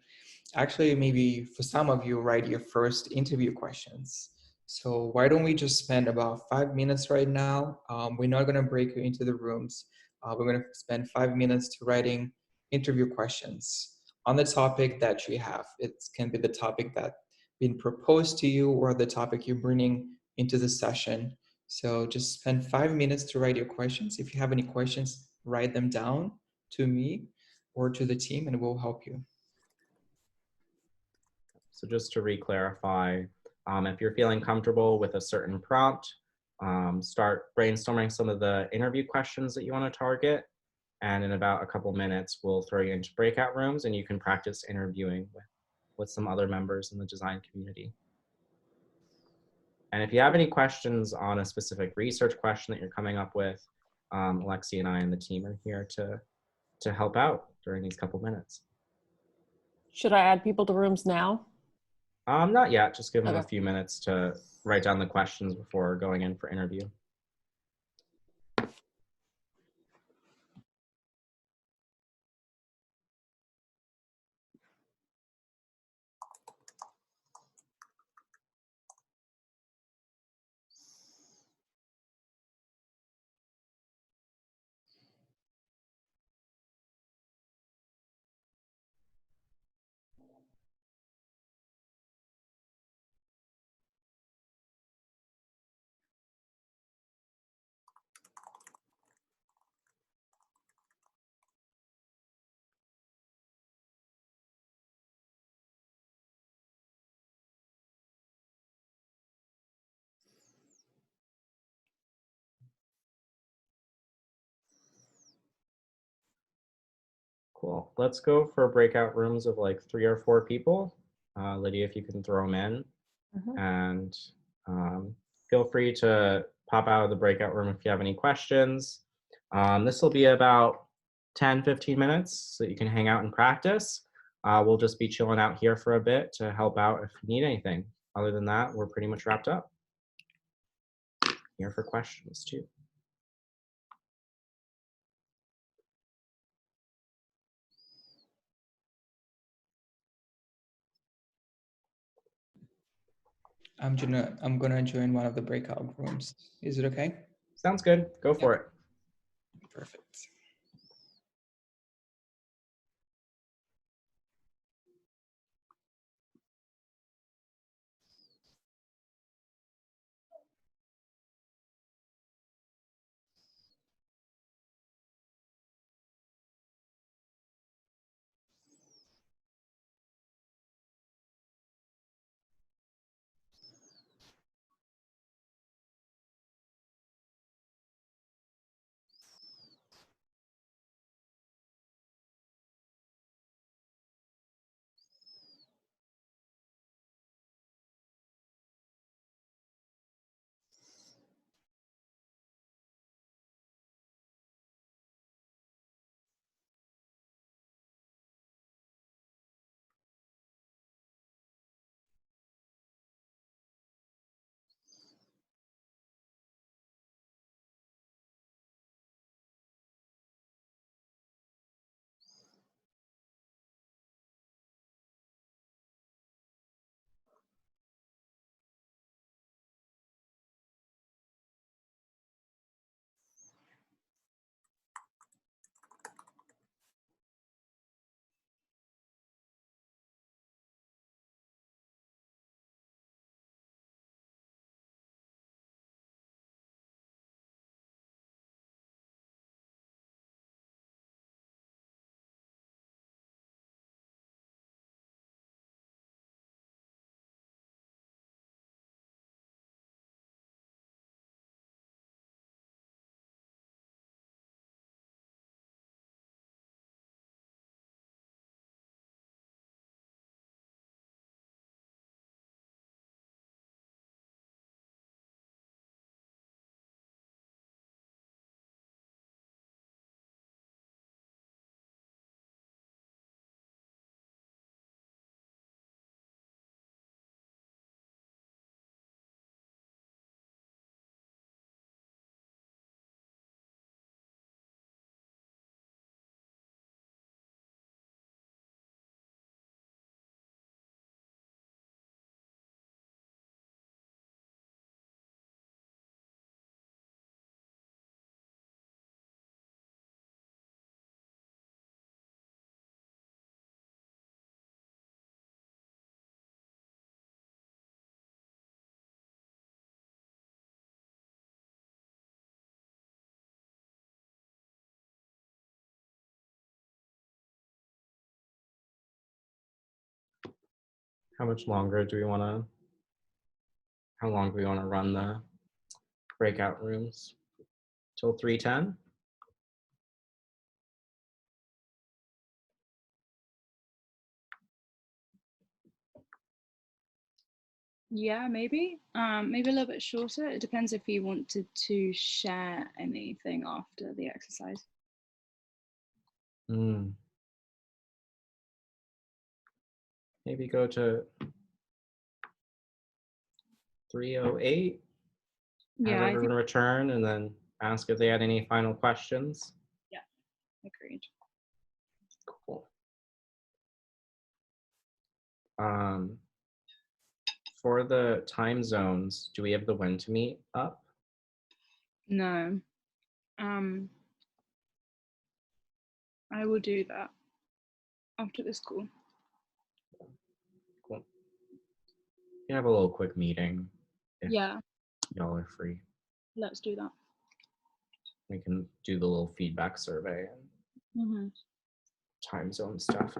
actually, maybe for some of you, write your first interview questions. So why don't we just spend about 5 minutes right now? We're not going to break you into the rooms. We're going to spend 5 minutes to writing interview questions on the topic that you have. It can be the topic that been proposed to you or the topic you're bringing into the session. So just spend 5 minutes to write your questions. If you have any questions, write them down to me or to the team and we'll help you. So just to re-clarify, if you're feeling comfortable with a certain prompt, start brainstorming some of the interview questions that you want to target. And in about a couple minutes, we'll throw you into breakout rooms and you can practice interviewing with some other members in the design community. And if you have any questions on a specific research question that you're coming up with, Aleksei and I and the team are here to help out during these couple minutes. Should I add people to rooms now? Not yet, just give them a Okay. few minutes to write down the questions before going in for interview. Cool. Let's go for breakout rooms of like 3 or 4 people. Lydia, if you can throw them in. And feel free to pop out of the breakout room if you have any questions. This will be about 10-15 minutes so you can hang out and practice. We'll just be chilling out here for a bit to help out if you need anything. Other than that, we're pretty much wrapped up. Here for questions too. I'm gonna join one of the breakout rooms. Is it okay? Sounds good. Go for it. Perfect. How much longer do we want to, how long do we want to run the breakout rooms? Till 3:10? Yeah, maybe. Maybe a little bit shorter. It depends if you wanted to share anything after the exercise. Maybe go to 3:08. Yeah, Have I everyone think. return and then ask if they had any final questions. Yeah, agreed. Cool. For the time zones, do we have the when to meet up? No. I will do that after this call. Cool. We can have a little quick meeting if Yeah, y'all are free. let's do that. We can do the little feedback survey and time zone stuff.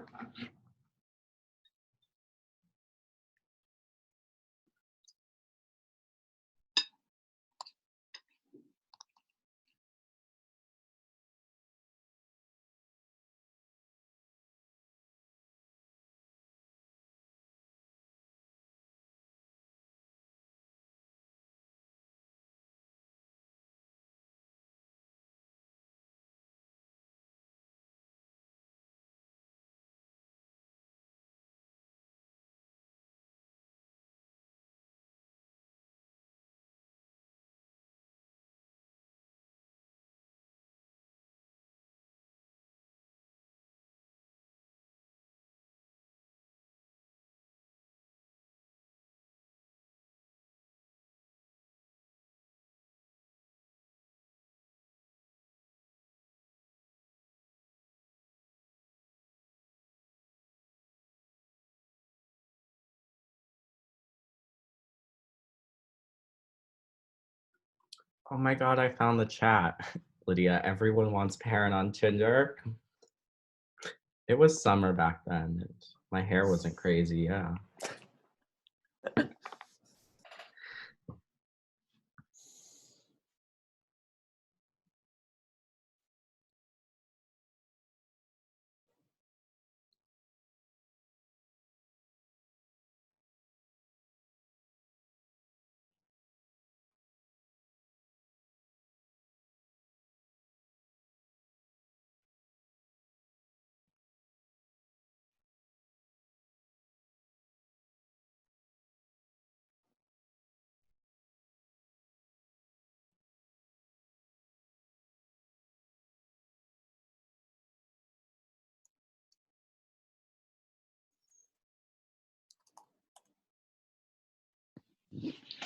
Oh my God, I found the chat. Lydia, everyone wants Perrin on Tinder. It was summer back then. And my hair wasn't crazy, yeah.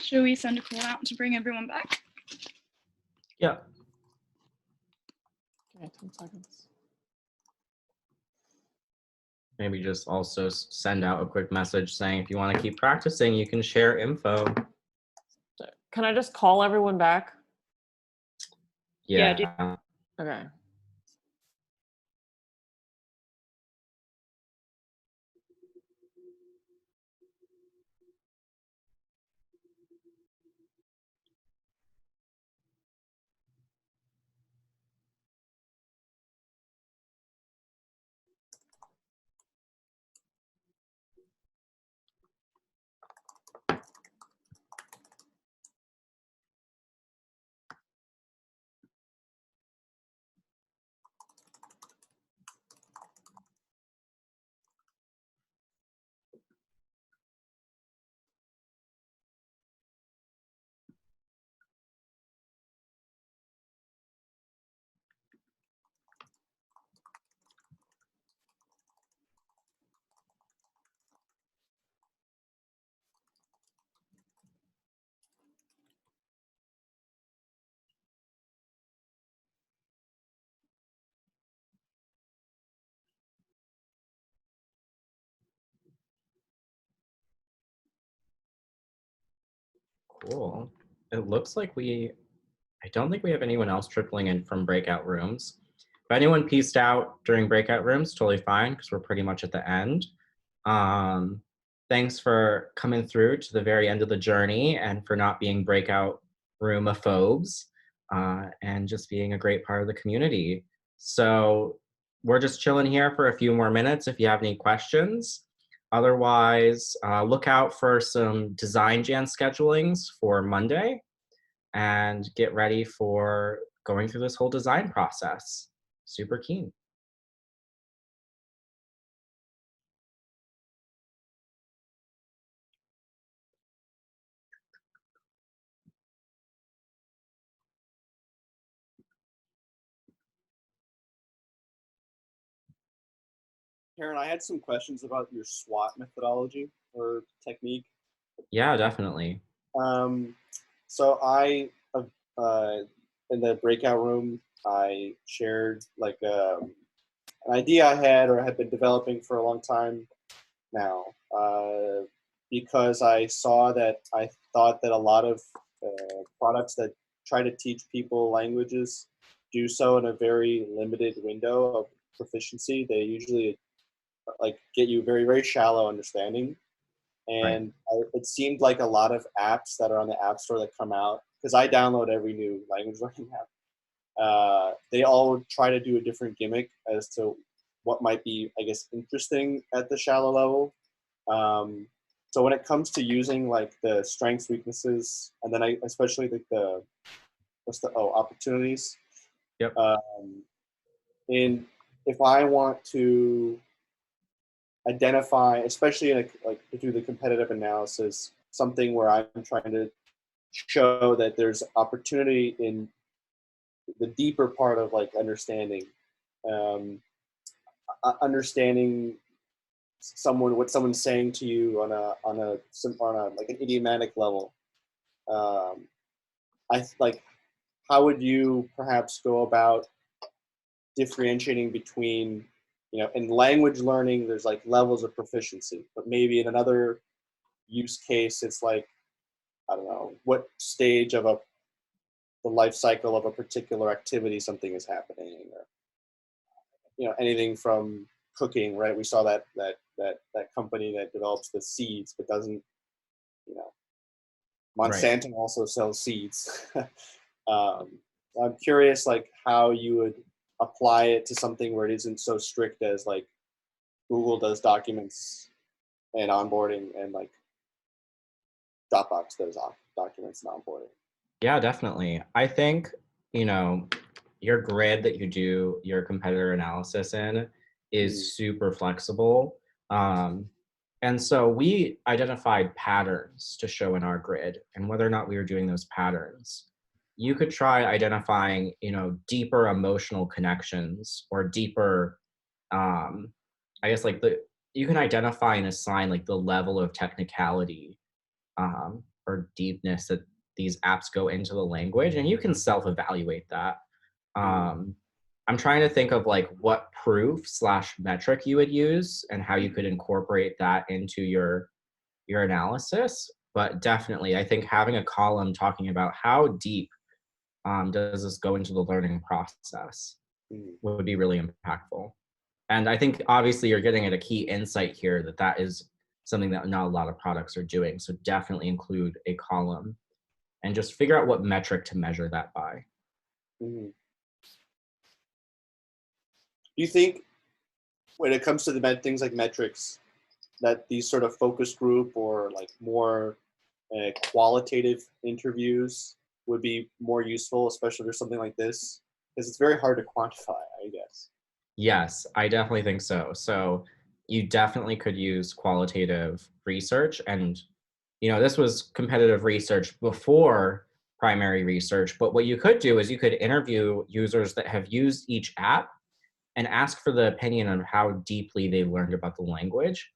Shall we send a call out to bring everyone back? Yeah. Okay, 10 seconds. Maybe just also send out a quick message saying if you want to keep practicing, you can share info. Can I just call everyone back? Yeah. Okay. Cool. It looks like I don't think we have anyone else tripling in from breakout rooms. If anyone pieced out during breakout rooms, totally fine, because we're pretty much at the end. Thanks for coming through to the very end of the journey and for not being breakout roomophobes and just being a great part of the community. So we're just chilling here for a few more minutes if you have any questions. Otherwise, look out for some design jam schedulings for Monday and get ready for going through this whole design process. Super keen. Perrin, I had some questions about your SWOT methodology or technique. Yeah, definitely. So I, in the breakout room, I shared like an idea I had or had been developing for a long time now, because I saw that I thought that a lot of products that try to teach people languages do so in a very limited window of proficiency. They usually like get you very, very shallow understanding. And it seemed like a lot of apps that are on the App Store that come out, because I download every new language learning app, they all try to do a different gimmick as to what might be, I guess, interesting at the shallow level. So when it comes to using like the strengths, weaknesses, and then I especially like the opportunities. Yep. And if I want to identify, especially in like to do the competitive analysis, something where I'm trying to show that there's opportunity in the deeper part of like understanding, understanding what someone's saying to you on a like an idiomatic level. I like, how would you perhaps go about differentiating between, in language learning, there's like levels of proficiency, but maybe in another use case, it's like, I don't know, what stage of a the life cycle of a particular activity something is happening, or anything from cooking, right? We saw that company that develops the seeds but doesn't, Monsanto Right. also sells seeds. I'm curious, like, how you would apply it to something where it isn't so strict as like Google does documents and onboarding, and like Dropbox does documents and onboarding. Yeah, definitely. I think, your grid that you do your competitor analysis in is super flexible. And so we identified patterns to show in our grid, and whether or not we were doing those patterns. You could try identifying, deeper emotional connections, or deeper, I guess, like you can identify and assign like the level of technicality or deepness that these apps go into the language, and you can self-evaluate that. I'm trying to think of like what proof / metric you would use and how you could incorporate that into your analysis. But definitely, I think having a column talking about how deep does this go into the learning process would be really impactful. And I think obviously you're getting at a key insight here that is something that not a lot of products are doing. So definitely include a column and just figure out what metric to measure that by. Do you think when it comes to the things like metrics, that these sort of focus group or like more qualitative interviews would be more useful, especially for something like this? Because it's very hard to quantify, I guess. Yes, I definitely think so. So you definitely could use qualitative research. And, this was competitive research before primary research. But what you could do is you could interview users that have used each app and ask for the opinion on how deeply they learned about the language.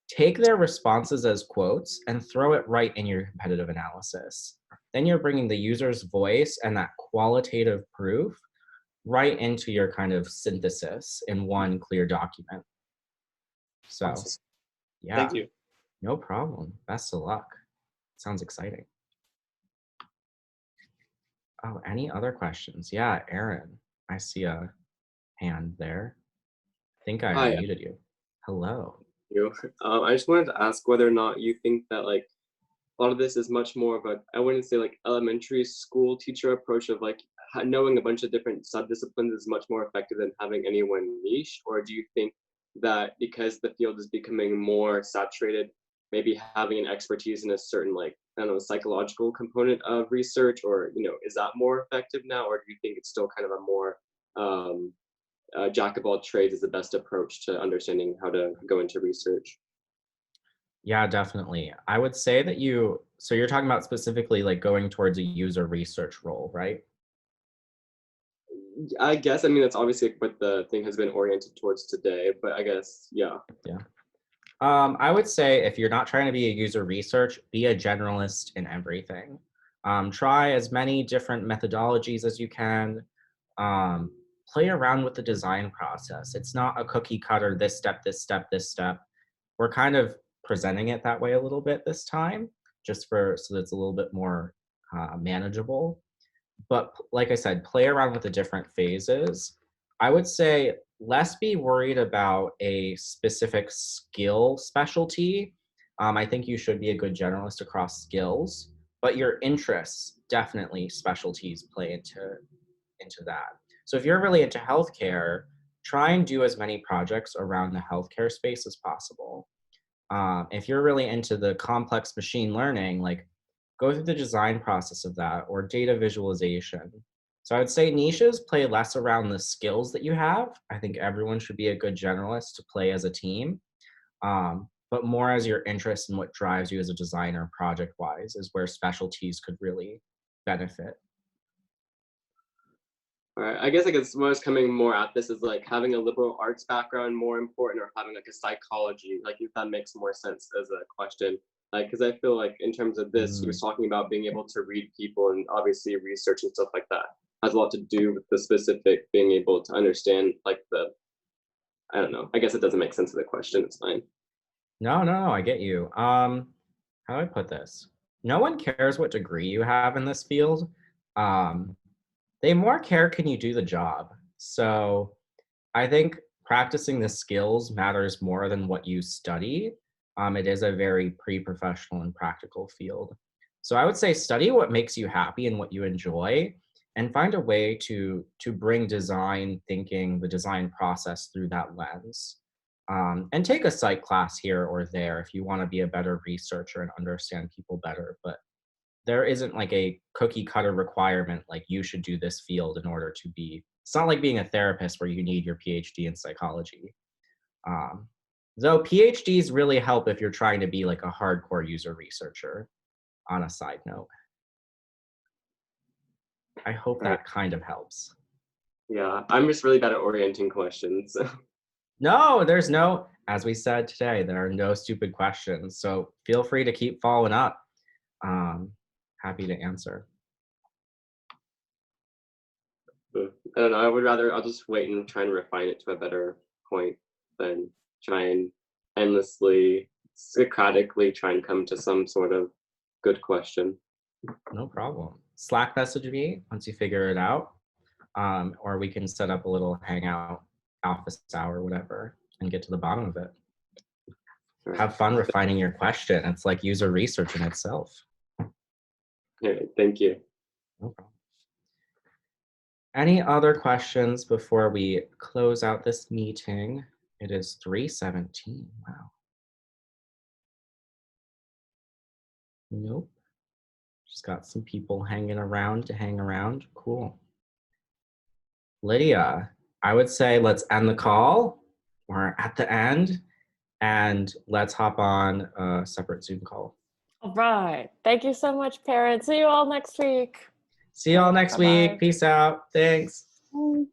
Take their responses as quotes and throw it right in your competitive analysis. Then you're bringing the user's voice and that qualitative proof right into your kind of synthesis in one clear document. So, Awesome. yeah. Thank you. No problem. Best of luck. Sounds exciting. Oh, any other questions? Yeah, Aaron, I see a hand there. I think I Hi. unmuted you. Hello. You. I just wanted to ask whether or not you think that like a lot of this is much more of I wouldn't say like elementary school teacher approach of like knowing a bunch of different subdisciplines is much more effective than having any one niche, or do you think that because the field is becoming more saturated, maybe having an expertise in a certain like, I don't know, psychological component of research, or is that more effective now, or do you think it's still kind of a more jack of all trades is the best approach to understanding how to go into research? Yeah, definitely. I would say that so you're talking about specifically like going towards a user research role, right? I guess, I mean, that's obviously what the thing has been oriented towards today, but I guess, yeah. Yeah. I would say if you're not trying to be a user research, be a generalist in everything. Try as many different methodologies as you can. Play around with the design process. It's not a cookie cutter, this step, this step, this step. We're kind of presenting it that way a little bit this time, just so that it's a little bit more manageable. But like I said, play around with the different phases. I would say less be worried about a specific skill specialty. I think you should be a good generalist across skills, but your interests, definitely specialties play into that. So if you're really into healthcare, try and do as many projects around the healthcare space as possible. If you're really into the complex machine learning, like go through the design process of that, or data visualization. So I would say niches play less around the skills that you have. I think everyone should be a good generalist to play as a team, but more as your interest in what drives you as a designer project-wise is where specialties could really benefit. All right, I guess what I was coming more at this is like having a liberal arts background more important, or having like a psychology, like if that makes more sense as a question. Like, because I feel like in terms of this, he was talking about being able to read people, and obviously research and stuff like that has a lot to do with the specific being able to understand like I don't know. I guess it doesn't make sense of the question. It's fine. No, I get you. How do I put this? No one cares what degree you have in this field. they more care, can you do the job? So I think practicing the skills matters more than what you study. It is a very pre-professional and practical field. So I would say study what makes you happy and what you enjoy, and find a way to bring design thinking, the design process through that lens. And take a psych class here or there if you want to be a better researcher and understand people better. But there isn't like a cookie cutter requirement, like you should do this field in order to be, it's not like being a therapist where you need your PhD in psychology. Though PhDs really help if you're trying to be like a hardcore user researcher, on a side note. I hope that kind of helps. Yeah, I'm just really bad at orienting questions. No, there's no, as we said today, there are no stupid questions. So feel free to keep following up. Happy to answer. I don't know, I'll just wait and try and refine it to a better point than try and endlessly, Socratically try and come to some sort of good question. No problem. Slack message me once you figure it out. Or we can set up a little hangout office hour, whatever, and get to the bottom of it. Have fun refining your question. It's like user research in itself. Okay, thank you. No problem. Any other questions before we close out this meeting? It is 3:17. Wow. Nope. Just got some people hanging around to hang around. Cool. Lydia, I would say let's end the call. We're at the end, and let's hop on a separate Zoom call. All right. Thank you so much, Perrin. See you all next week. See y'all next Bye-bye. week. Peace out. Thanks. Bye.